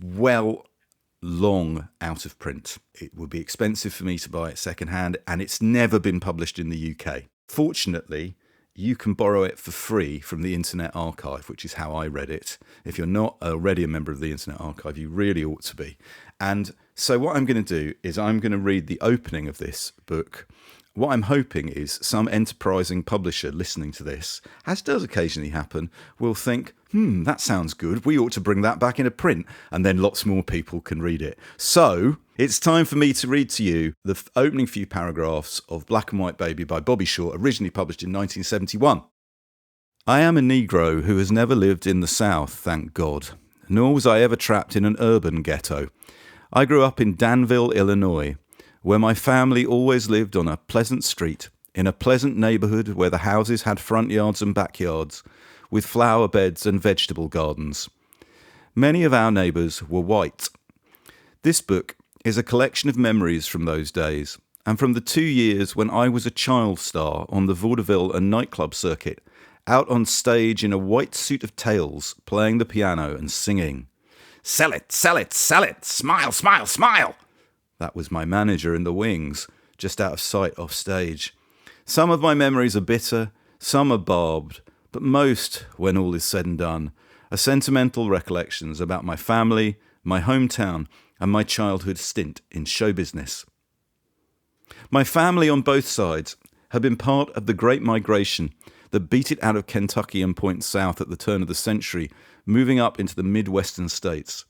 long out of print. It would be expensive for me to buy it secondhand, and it's never been published in the UK. Fortunately, you can borrow it for free from the Internet Archive, which is how I read it. If you're not already a member of the Internet Archive, you really ought to be. And so what I'm going to do is I'm going to read the opening of this book what I'm hoping is some enterprising publisher listening to this, as does occasionally happen, will think, that sounds good. We ought to bring that back into print, and then lots more people can read it. So it's time for me to read to you the opening few paragraphs of Black and White Baby by Bobby Short, originally published in 1971. I am a Negro who has never lived in the South, thank God, nor was I ever trapped in an urban ghetto. I grew up in Danville, Illinois, where my family always lived on a pleasant street, in a pleasant neighbourhood where the houses had front yards and backyards, with flower beds and vegetable gardens. Many of our neighbours were white. This book is a collection of memories from those days, and from the 2 years when I was a child star on the vaudeville and nightclub circuit, out on stage in a white suit of tails, playing the piano and singing. Sell it, sell it, sell it, smile, smile, smile. That was my manager in the wings, just out of sight off stage. Some of my memories are bitter, some are barbed, but most, when all is said and done, are sentimental recollections about my family, my hometown, and my childhood stint in show business. My family on both sides had been part of the Great Migration that beat it out of Kentucky and points south at the turn of the century, moving up into the Midwestern states.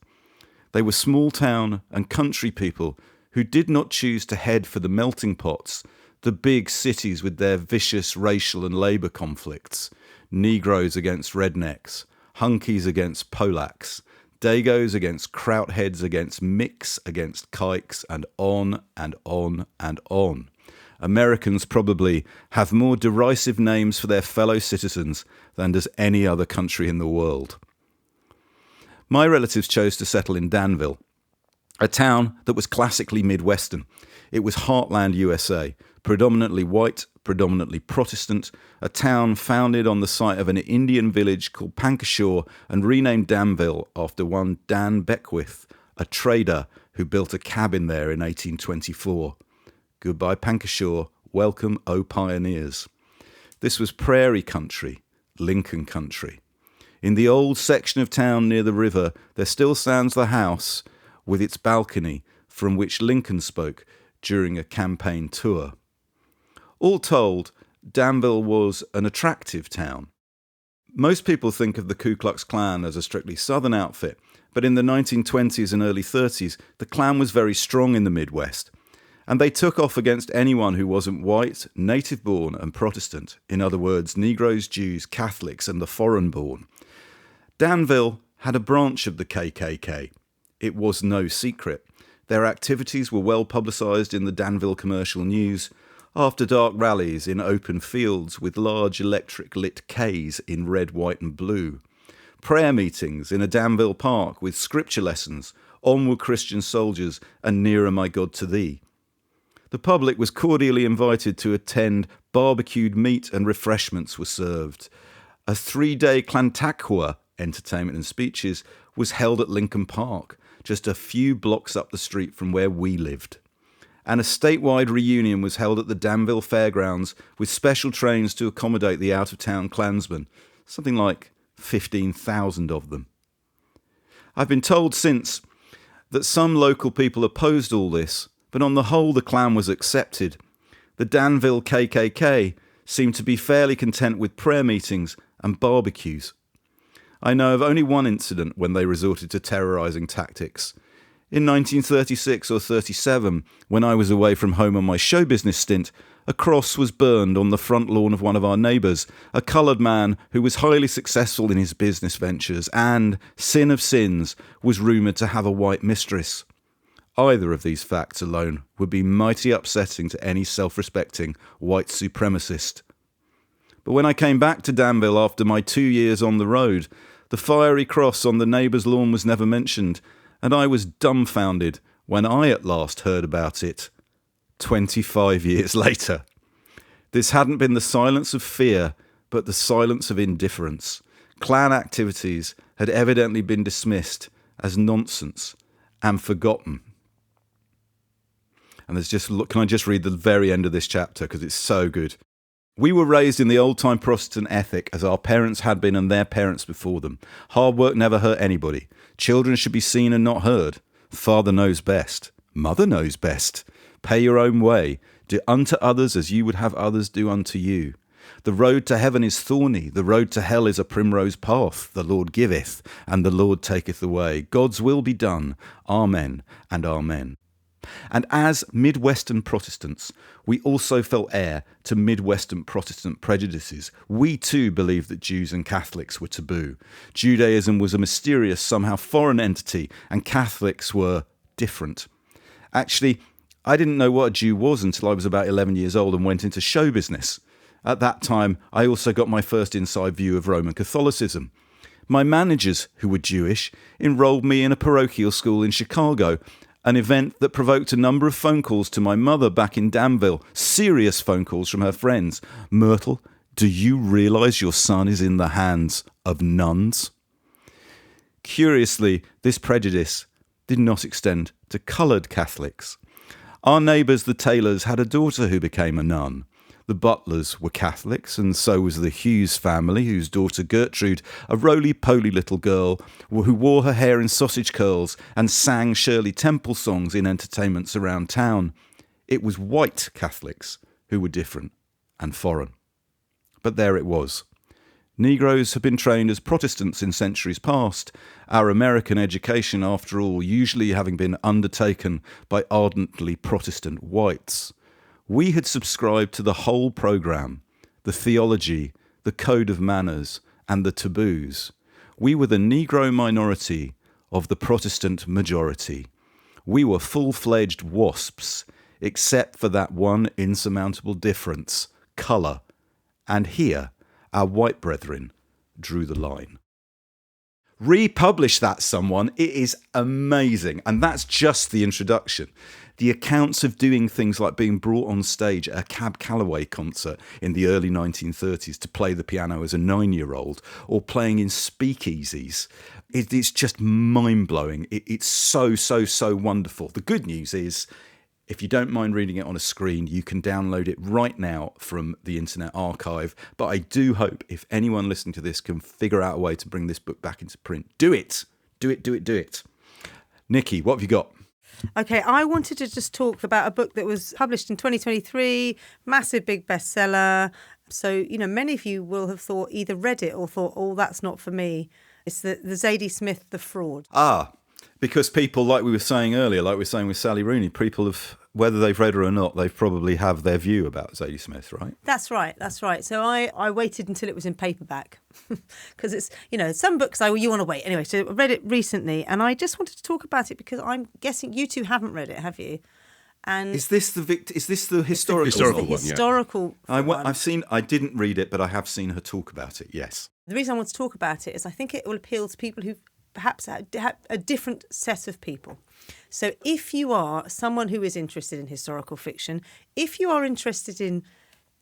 They were small town and country people who did not choose to head for the melting pots, the big cities with their vicious racial and labour conflicts, Negroes against rednecks, hunkies against Polacks, Dagos against Krautheads against Micks against Kikes, and on and on and on. Americans probably have more derisive names for their fellow citizens than does any other country in the world. My relatives chose to settle in Danville, a town that was classically Midwestern. It was heartland USA, predominantly white, predominantly Protestant, a town founded on the site of an Indian village called Pankashaw and renamed Danville after one Dan Beckwith, a trader who built a cabin there in 1824. Goodbye Pankashaw, welcome, O pioneers. This was prairie country, Lincoln country. In the old section of town near the river, there still stands the house with its balcony from which Lincoln spoke during a campaign tour. All told, Danville was an attractive town. Most people think of the Ku Klux Klan as a strictly southern outfit, but in the 1920s and early 30s, the Klan was very strong in the Midwest, and they took off against anyone who wasn't white, native-born and Protestant, in other words, Negroes, Jews, Catholics and the foreign-born. Danville had a branch of the KKK. It was no secret. Their activities were well publicised in the Danville Commercial News, after-dark rallies in open fields with large electric-lit Ks in red, white and blue, prayer meetings in a Danville park with scripture lessons, onward Christian soldiers and nearer my God to thee. The public was cordially invited to attend, barbecued meat and refreshments were served. A 3-day Clantacua, entertainment and speeches, was held at Lincoln Park, just a few blocks up the street from where we lived. And a statewide reunion was held at the Danville Fairgrounds with special trains to accommodate the out-of-town Klansmen, something like 15,000 of them. I've been told since that some local people opposed all this, but on the whole the Klan was accepted. The Danville KKK seemed to be fairly content with prayer meetings and barbecues. I know of only one incident when they resorted to terrorising tactics. In 1936 or 37, when I was away from home on my show business stint, a cross was burned on the front lawn of one of our neighbours, a coloured man who was highly successful in his business ventures and, sin of sins, was rumoured to have a white mistress. Either of these facts alone would be mighty upsetting to any self-respecting white supremacist. But when I came back to Danville after my 2 years on the road, the fiery cross on the neighbour's lawn was never mentioned, and I was dumbfounded when I at last heard about it 25 years later. This hadn't been the silence of fear, but the silence of indifference. Klan activities had evidently been dismissed as nonsense and forgotten. And can I just read the very end of this chapter because it's so good. We were raised in the old-time Protestant ethic as our parents had been and their parents before them. Hard work never hurt anybody. Children should be seen and not heard. Father knows best. Mother knows best. Pay your own way. Do unto others as you would have others do unto you. The road to heaven is thorny, the road to hell is a primrose path. The Lord giveth, and the Lord taketh away. God's will be done. Amen and amen. And as Midwestern Protestants, we also fell heir to Midwestern Protestant prejudices. We too believed that Jews and Catholics were taboo. Judaism was a mysterious, somehow foreign entity, and Catholics were different. Actually, I didn't know what a Jew was until I was about 11 years old and went into show business. At that time, I also got my first inside view of Roman Catholicism. My managers, who were Jewish, enrolled me in a parochial school in Chicago, an event that provoked a number of phone calls to my mother back in Danville, serious phone calls from her friends. Myrtle, do you realise your son is in the hands of nuns? Curiously, this prejudice did not extend to coloured Catholics. Our neighbours, the Taylors, had a daughter who became a nun. The Butlers were Catholics, and so was the Hughes family, whose daughter Gertrude, a roly-poly little girl who wore her hair in sausage curls and sang Shirley Temple songs in entertainments around town. It was white Catholics who were different and foreign. But there it was. Negroes have been trained as Protestants in centuries past, our American education, after all, usually having been undertaken by ardently Protestant whites. We had subscribed to the whole programme, the theology, the code of manners, and the taboos. We were the Negro minority of the Protestant majority. We were full-fledged wasps, except for that one insurmountable difference, colour. And here, our white brethren drew the line. Republish that, someone. It is amazing. And that's just the introduction. The accounts of doing things like being brought on stage at a Cab Calloway concert in the early 1930s to play the piano as a 9-year-old, or playing in speakeasies. It's just mind-blowing. It's so wonderful. The good news is, if you don't mind reading it on a screen, you can download it right now from the Internet Archive. But I do hope if anyone listening to this can figure out a way to bring this book back into print, do it. Do it. Nicky, what have you got? Okay, I wanted to just talk about a book that was published in 2023, massive big bestseller. So, many of you will have either read it or thought, oh, that's not for me. It's the Zadie Smith, The Fraud. Because people, like we were saying earlier, like we were saying with Sally Rooney, people have, whether they've read her or not, they probably have their view about Zadie Smith, right? That's right. So I waited until it was in paperback because it's, some books you want to wait. Anyway, so I read it recently and I just wanted to talk about it because I'm guessing you two haven't read it, have you? And is this the historical one? Historical one. I didn't read it, but I have seen her talk about it, yes. The reason I want to talk about it is I think it will appeal to people who perhaps have a different set of people. So if you are someone who is interested in historical fiction, if you are interested in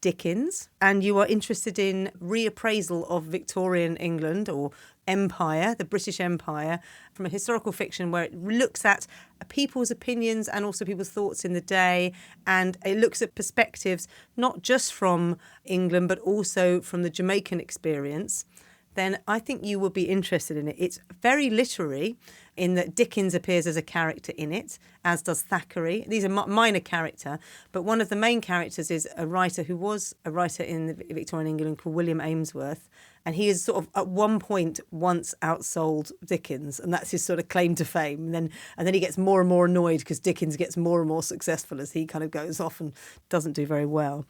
Dickens and you are interested in reappraisal of Victorian England or Empire, the British Empire, from a historical fiction where it looks at people's opinions and also people's thoughts in the day, and it looks at perspectives not just from England but also from the Jamaican experience, then I think you will be interested in it. It's very literary in that Dickens appears as a character in it, as does Thackeray. These are minor character, but one of the main characters is a writer who was a writer in the Victorian England called William Ainsworth, and he is sort of at one point once outsold Dickens, and that's his sort of claim to fame. And then he gets more and more annoyed because Dickens gets more and more successful as he kind of goes off and doesn't do very well.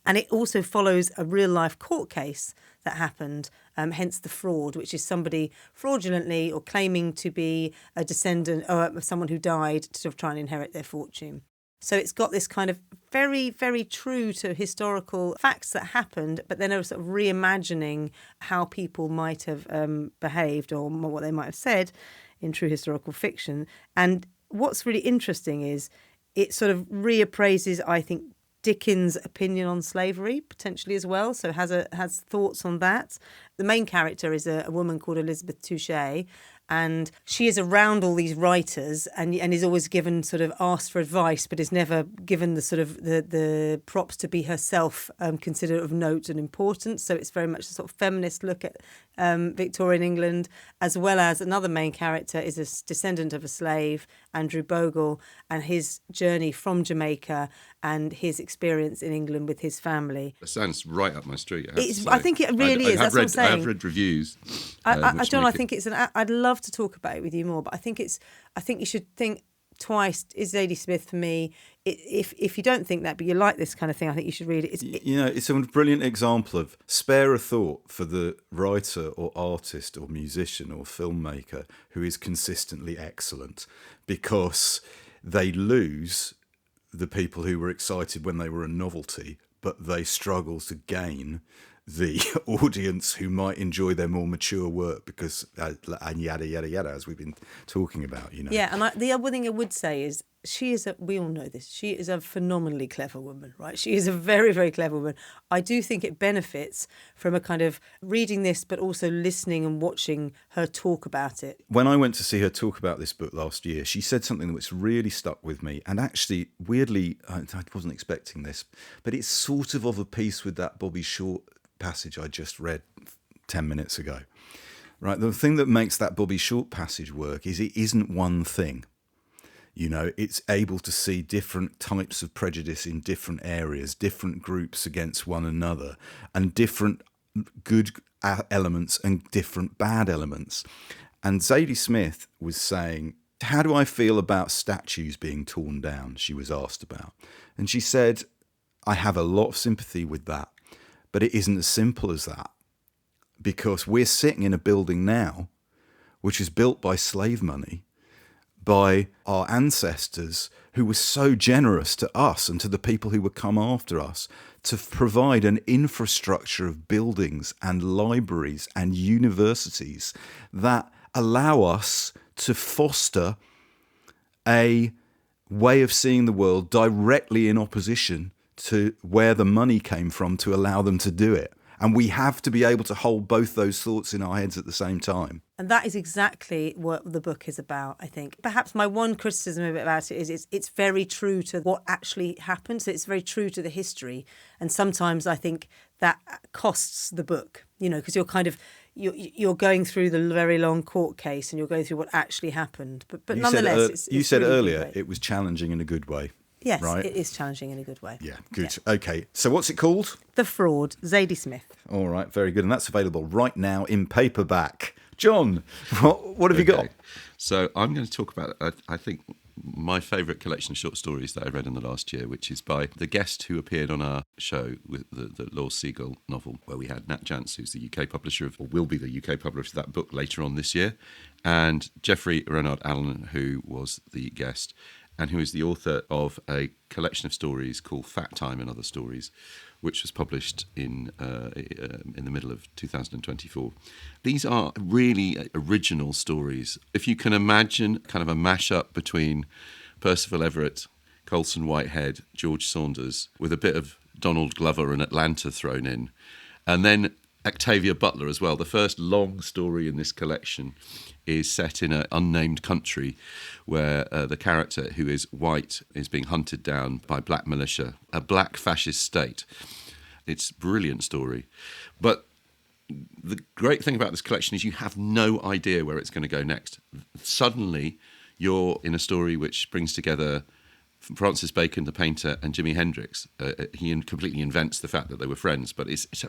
And it also follows a real-life court case that happened, hence The Fraud, which is somebody fraudulently or claiming to be a descendant of someone who died to sort of try and inherit their fortune. So it's got this kind of very, very true to historical facts that happened, but then a sort of reimagining how people might have behaved or what they might have said in true historical fiction. And what's really interesting is it sort of reappraises, I think, Dickens' opinion on slavery potentially as well, so has thoughts on that. The main character is a woman called Elizabeth Touchet, And she is around all these writers and is always given sort of asked for advice, but is never given the sort of the props to be herself considered of note and importance. So it's very much a sort of feminist look at Victorian England, as well as another main character is a descendant of a slave, Andrew Bogle, and his journey from Jamaica and his experience in England with his family. That sounds right up my street. I think it really is. That's what I'm saying. I have read reviews. John, I think I'd love to talk about it with you more, but I think you should think twice. Is Zadie Smith for me? If you don't think that, but you like this kind of thing, I think you should read it. It's a brilliant example of spare a thought for the writer or artist or musician or filmmaker who is consistently excellent, because they lose the people who were excited when they were a novelty, but they struggle to gain the audience who might enjoy their more mature work because, and yada, yada, yada, as we've been talking about, Yeah, and the other thing I would say is we all know this, she is a phenomenally clever woman, right? She is a very, very clever woman. I do think it benefits from a kind of reading this, but also listening and watching her talk about it. When I went to see her talk about this book last year, she said something that's really stuck with me. And actually, weirdly, I wasn't expecting this, but it's sort of a piece with that Bobby Short passage I just read 10 minutes ago. Right, the thing that makes that Bobby Short passage work is it isn't one thing. It's able to see different types of prejudice in different areas, different groups against one another, and different good elements and different bad elements. And Zadie Smith was saying, how do I feel about statues being torn down? She was asked about. And she said, I have a lot of sympathy with that. But it isn't as simple as that, because we're sitting in a building now which is built by slave money, by our ancestors who were so generous to us and to the people who would come after us to provide an infrastructure of buildings and libraries and universities that allow us to foster a way of seeing the world directly in opposition to where the money came from to allow them to do it. And we have to be able to hold both those thoughts in our heads at the same time. And that is exactly what the book is about, I think. Perhaps my one criticism about it is it's very true to what actually happened. So it's very true to the history. And sometimes I think that costs the book, because you're going through the very long court case and you're going through what actually happened. But nonetheless, you said really earlier it was challenging in a good way. Yes, right? It is challenging in a good way. Yeah, good. Yeah. Okay, so what's it called? The Fraud, Zadie Smith. All right, very good. And that's available right now in paperback. John, what have you got? So I'm going to talk about, I think, my favourite collection of short stories that I read in the last year, which is by the guest who appeared on our show with the Law Seagull novel, where we had Nat Jantz, who's the UK publisher of, or will be the UK publisher of that book later on this year, and Geoffrey Renard Allen, who was the guest, and who is the author of a collection of stories called Fat Time and Other Stories, which was published in the middle of 2024. These are really original stories. If you can imagine kind of a mashup between Percival Everett, Colson Whitehead, George Saunders, with a bit of Donald Glover and Atlanta thrown in, and then Octavia Butler as well. The first long story in this collection is set in an unnamed country where the character, who is white, is being hunted down by black militia, a black fascist state. It's a brilliant story. But the great thing about this collection is you have no idea where it's going to go next. Suddenly, you're in a story which brings together Francis Bacon, the painter, and Jimi Hendrix. He completely invents the fact that they were friends, but it's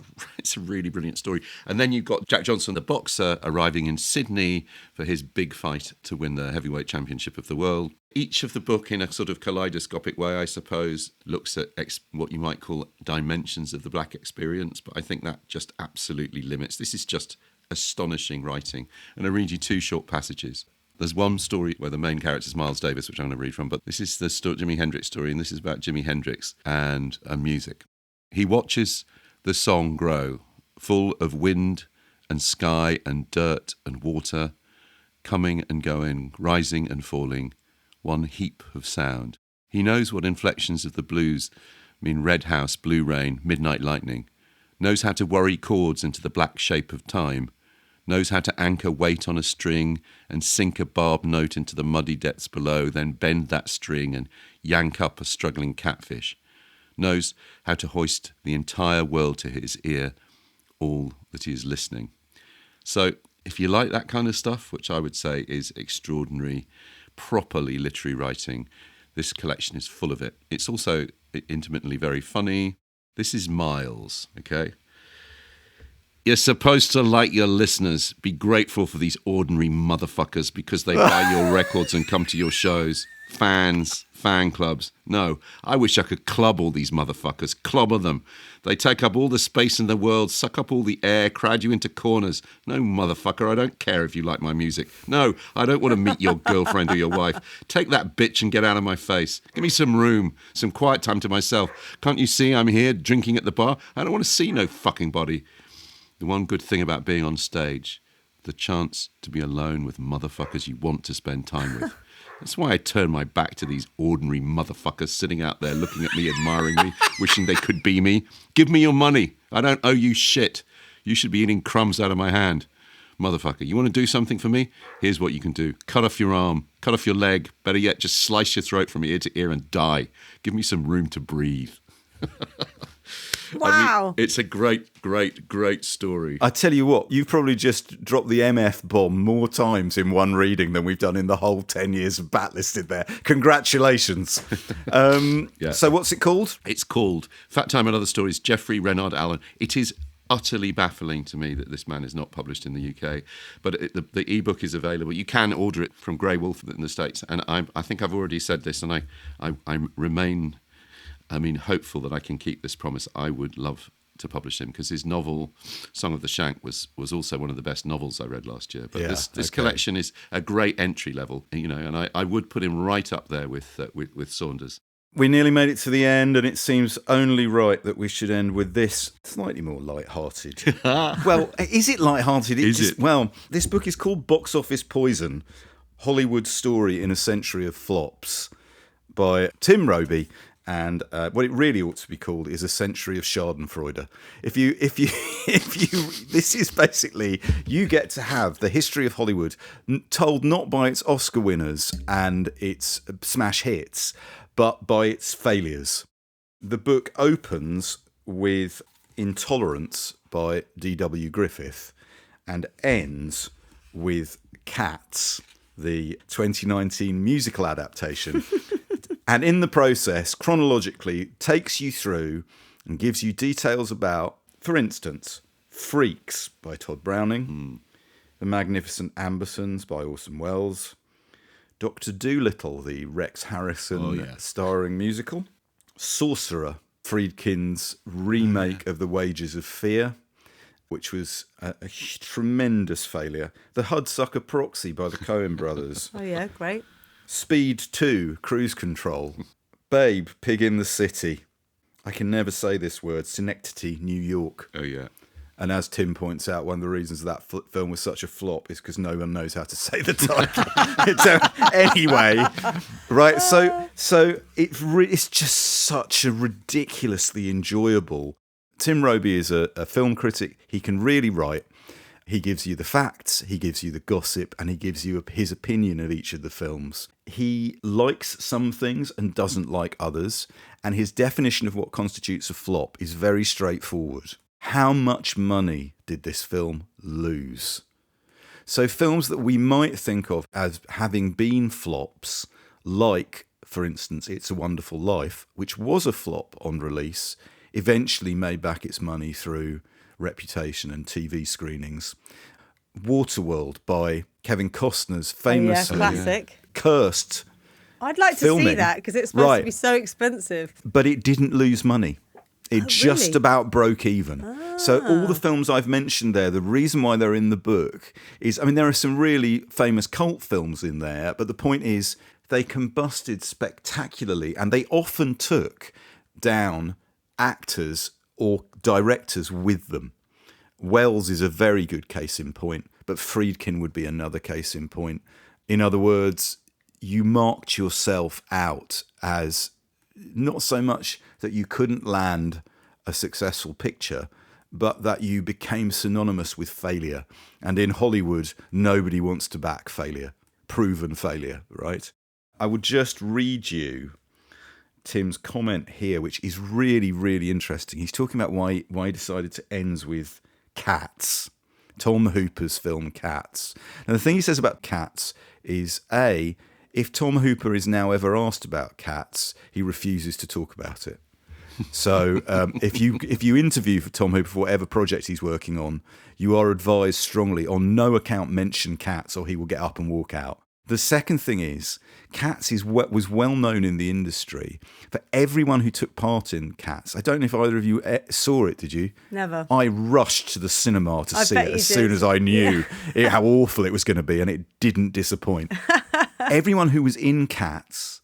a really brilliant story. And then you've got Jack Johnson, the boxer, arriving in Sydney for his big fight to win the heavyweight championship of the world. Each of the book, in a sort of kaleidoscopic way, I suppose, looks at what you might call dimensions of the black experience, but I think that just absolutely limits. This is just astonishing writing. And I read you two short passages. There's one story where the main character is Miles Davis, which I'm going to read from, but this is the Jimi Hendrix story, and this is about Jimi Hendrix and music. He watches the song grow, full of wind and sky and dirt and water, coming and going, rising and falling, one heap of sound. He knows what inflections of the blues mean: red house, blue rain, midnight lightning, knows how to worry chords into the black shape of time, knows how to anchor weight on a string and sink a barbed note into the muddy depths below, then bend that string and yank up a struggling catfish, knows how to hoist the entire world to his ear, all that he is listening. So if you like that kind of stuff, which I would say is extraordinary, properly literary writing, this collection is full of it. It's also intermittently very funny. This is Miles, okay? You're supposed to like your listeners, be grateful for these ordinary motherfuckers because they buy your records and come to your shows. Fans, fan clubs. No, I wish I could club all these motherfuckers, clobber them. They take up all the space in the world, suck up all the air, crowd you into corners. No, motherfucker, I don't care if you like my music. No, I don't want to meet your girlfriend or your wife. Take that bitch and get out of my face. Give me some room, some quiet time to myself. Can't you see I'm here drinking at the bar? I don't want to see no fucking body. The one good thing about being on stage, the chance to be alone with motherfuckers you want to spend time with. That's why I turn my back to these ordinary motherfuckers sitting out there looking at me, admiring me, wishing they could be me. Give me your money. I don't owe you shit. You should be eating crumbs out of my hand. Motherfucker, you want to do something for me? Here's what you can do. Cut off your arm, cut off your leg. Better yet, just slice your throat from ear to ear and die. Give me some room to breathe. Wow. I mean, it's a great, great, great story. I tell you what, you've probably just dropped the MF bomb more times in one reading than we've done in the whole 10 years of Backlisted there. Congratulations. Yeah. So what's it called? It's called Fat Time and Other Stories, Geoffrey Renard Allen. It is utterly baffling to me that this man is not published in the UK, but the ebook is available. You can order it from Grey Wolf in the States, and I think I've already said this, and I remain... hopeful that I can keep this promise. I would love to publish him because his novel, Song of the Shank, was also one of the best novels I read last year. But this collection is a great entry level, and I would put him right up there with Saunders. We nearly made it to the end, and it seems only right that we should end with this slightly more light-hearted. Well, is it light-hearted? Well, this book is called Box Office Poison, Hollywood's Story in a Century of Flops by Tim Robey. And what it really ought to be called is A Century of Schadenfreude. If you, this is basically, you get to have the history of Hollywood told not by its Oscar winners and its smash hits, but by its failures. The book opens with Intolerance by D.W. Griffith and ends with Cats, the 2019 musical adaptation. And in the process, chronologically, takes you through and gives you details about, for instance, Freaks by Todd Browning, The Magnificent Ambersons by Orson Welles, Dr. Dolittle, the Rex Harrison starring musical, Sorcerer, Friedkin's remake of The Wages of Fear, which was a tremendous failure, The Hudsucker Proxy by the Coen brothers. Oh, yeah, great. Speed 2, Cruise Control. Babe, Pig in the City. I can never say this word. Synecdoche, New York. Oh, yeah. And as Tim points out, one of the reasons that film was such a flop is because no one knows how to say the title. Anyway, right, so it's just such a ridiculously enjoyable... Tim Robey is a film critic. He can really write. He gives you the facts, he gives you the gossip, and he gives you his opinion of each of the films. He likes some things and doesn't like others, and his definition of what constitutes a flop is very straightforward. How much money did this film lose? So films that we might think of as having been flops, like, for instance, It's a Wonderful Life, which was a flop on release, eventually made back its money through Reputation and TV screenings. Waterworld by Kevin Costner's famous classic. Cursed. I'd like to see that because it's supposed to be so expensive. But it didn't lose money. It just about broke even. So all the films I've mentioned there, the reason why they're in the book is, there are some really famous cult films in there, but the point is they combusted spectacularly, and they often took down actors or directors with them. Wells is a very good case in point, but Friedkin would be another case in point. In other words, you marked yourself out as not so much that you couldn't land a successful picture, but that you became synonymous with failure. And in Hollywood, nobody wants to back failure, proven failure, right? I would just read you Tim's comment here, which is really, really interesting. He's talking about why he decided to end with Cats, Tom Hooper's film Cats. And the thing he says about Cats is, A, if Tom Hooper is now ever asked about Cats, he refuses to talk about it. So if you interview for Tom Hooper for whatever project he's working on, you are advised strongly on no account mention Cats or he will get up and walk out. The second thing is, Cats was well known in the industry for everyone who took part in Cats. I don't know if either of you saw it, did you? Never. I rushed to the cinema to see bet it you as did. soon as I knew how awful it was going to be, and it didn't disappoint. Everyone who was in Cats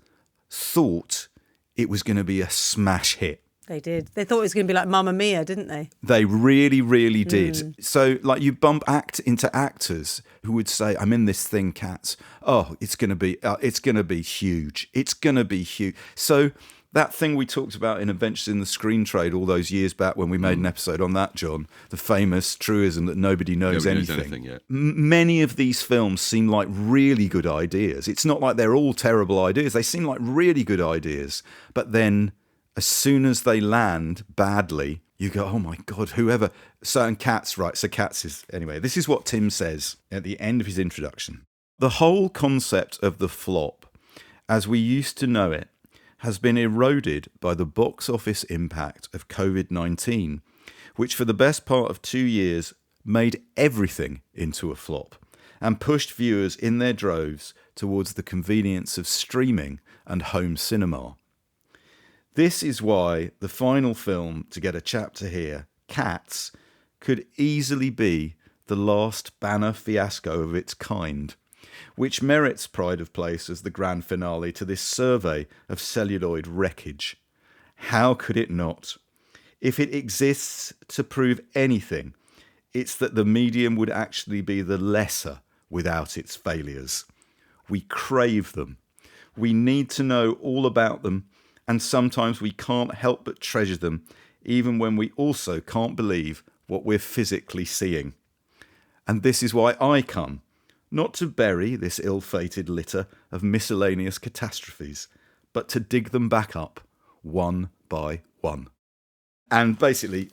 thought it was going to be a smash hit. They did. They thought it was going to be like Mamma Mia, didn't they? They really, really did. So, like, you bump into actors who would say, "I'm in this thing, Cats. Oh, it's going to be huge. It's going to be huge." So that thing we talked about in Adventures in the Screen Trade all those years back when we made an episode on that, John, the famous truism that nobody knows anything. Yet. Many of these films seem like really good ideas. It's not like they're all terrible ideas. They seem like really good ideas. But then as soon as they land badly, you go, oh my God, whoever. So Cats, right, so Cats is, anyway, this is what Tim says at the end of his introduction. The whole concept of the flop, as we used to know it, has been eroded by the box office impact of COVID-19, which for the best part of 2 years made everything into a flop and pushed viewers in their droves towards the convenience of streaming and home cinema. This is why the final film to get a chapter here, Cats, could easily be the last banner fiasco of its kind, which merits pride of place as the grand finale to this survey of celluloid wreckage. How could it not? If it exists to prove anything, it's that the medium would actually be the lesser without its failures. We crave them. We need to know all about them, and sometimes we can't help but treasure them, even when we also can't believe what we're physically seeing. And this is why I come, not to bury this ill-fated litter of miscellaneous catastrophes, but to dig them back up, one by one. And basically,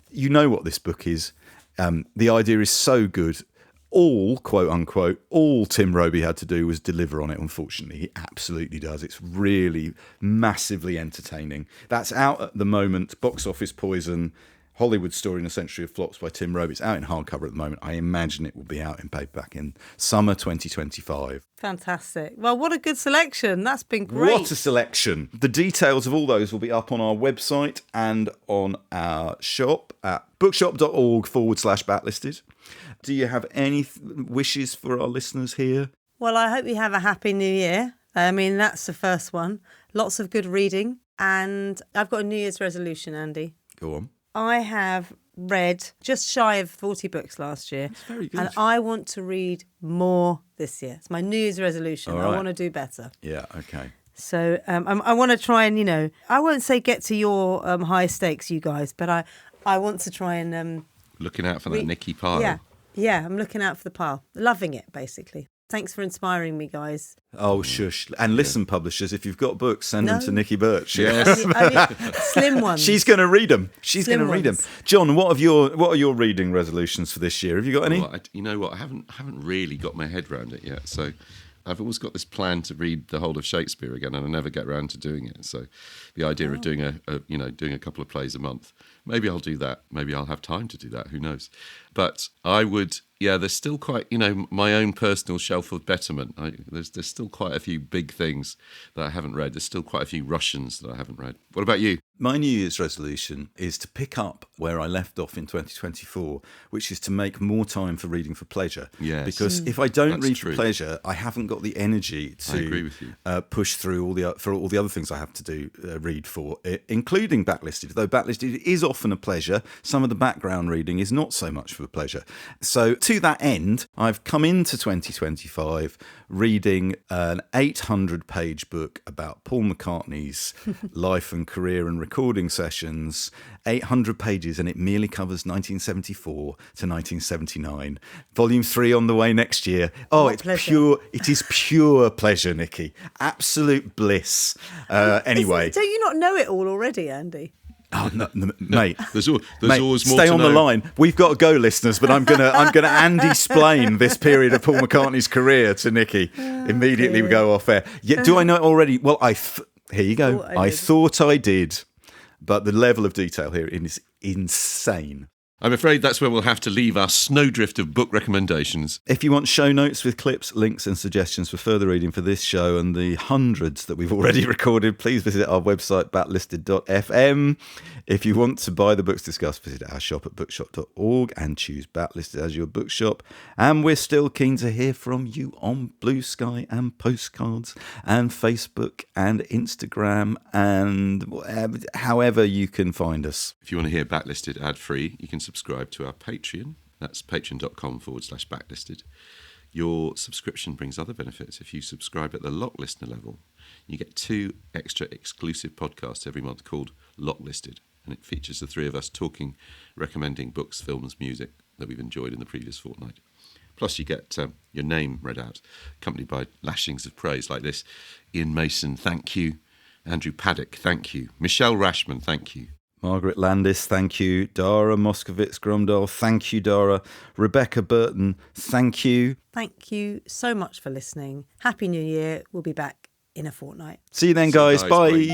you know what this book is. The idea is so good. All, quote unquote, all Tim Robey had to do was deliver on it, unfortunately. He absolutely does. It's really massively entertaining. That's out at the moment. Box Office Poison, Hollywood Story in a Century of Flops by Tim Robey. It's out in hardcover at the moment. I imagine it will be out in paperback in summer 2025. Fantastic. Well, what a good selection. That's been great. What a selection. The details of all those will be up on our website and on our shop at bookshop.org/backlisted. Do you have any wishes for our listeners here? Well, I hope you have a happy new year. I mean, that's the first one. Lots of good reading. And I've got a New Year's resolution, Andy. Go on. I have read just shy of 40 books last year. That's very good. And I want to read more this year. It's my New Year's resolution. All right. I want to do better. Yeah, okay. So I want to try and, I won't say get to your high stakes, you guys, but I want to try and... Looking out for that Nicky pile. Yeah, I'm looking out for the pile. Loving it, basically. Thanks for inspiring me, guys. Oh, shush. And listen, publishers, if you've got books, send them to Nicky Birch. Yes. Slim ones. She's going to read them. She's going to Slim read them. ones. John, what are your reading resolutions for this year? Have you got any? Well, you know what? I haven't really got my head around it yet. So I've always got this plan to read the whole of Shakespeare again, and I never get around to doing it. So the idea of doing a couple of plays a month, maybe I'll do that. Maybe I'll have time to do that. Who knows? But I would. Yeah, there's still quite, my own personal shelf of betterment. There's still quite a few big things that I haven't read. There's still quite a few Russians that I haven't read. What about you? My New Year's resolution is to pick up where I left off in 2024, which is to make more time for reading for pleasure. Yes. Because if I don't That's read true. for pleasure, I haven't got the energy I agree with to you. push through all the other things I have to do, read for, including Backlisted. Though Backlisted is often a pleasure, some of the background reading is not so much for a pleasure. So to that end, I've come into 2025 reading an 800-page book about Paul McCartney's life and career and recording sessions, 800 pages, and it merely covers 1974 to 1979. Volume 3 on the way next year. Oh, What it's pleasure. pure. It is pure pleasure, Nicky. Absolute bliss. Anyway. Don't you not know it all already, Andy? Oh, no, mate. There's Mate, always more stay to on know. the line. We've got to go, listeners. But I'm gonna Andy-splain this period of Paul McCartney's career to Nicky. Immediately we go off air. Yeah, do I know it already? Well, here you go. I thought I did, but the level of detail here is insane. I'm afraid that's where we'll have to leave our snowdrift of book recommendations. If you want show notes with clips, links and suggestions for further reading for this show and the hundreds that we've already recorded, please visit our website, backlisted.fm. If you want to buy the books discussed, visit our shop at bookshop.org and choose Backlisted as your bookshop. And we're still keen to hear from you on Blue Sky and postcards and Facebook and Instagram and however you can find us. If you want to hear Backlisted ad-free, you can subscribe to our Patreon. That's patreon.com/backlisted. Your subscription brings other benefits. If you subscribe at the Lock Listener level, you get 2 extra exclusive podcasts every month called Lock Listed. And it features the 3 of us talking, recommending books, films, music that we've enjoyed in the previous fortnight. Plus you get your name read out, accompanied by lashings of praise like this. Ian Mason, thank you. Andrew Paddock, thank you. Michelle Rashman, thank you. Margaret Landis, thank you. Dara Moskowitz-Gromdahl, thank you, Dara. Rebecca Burton, thank you. Thank you so much for listening. Happy New Year. We'll be back in a fortnight. See you then, guys. guys. Bye.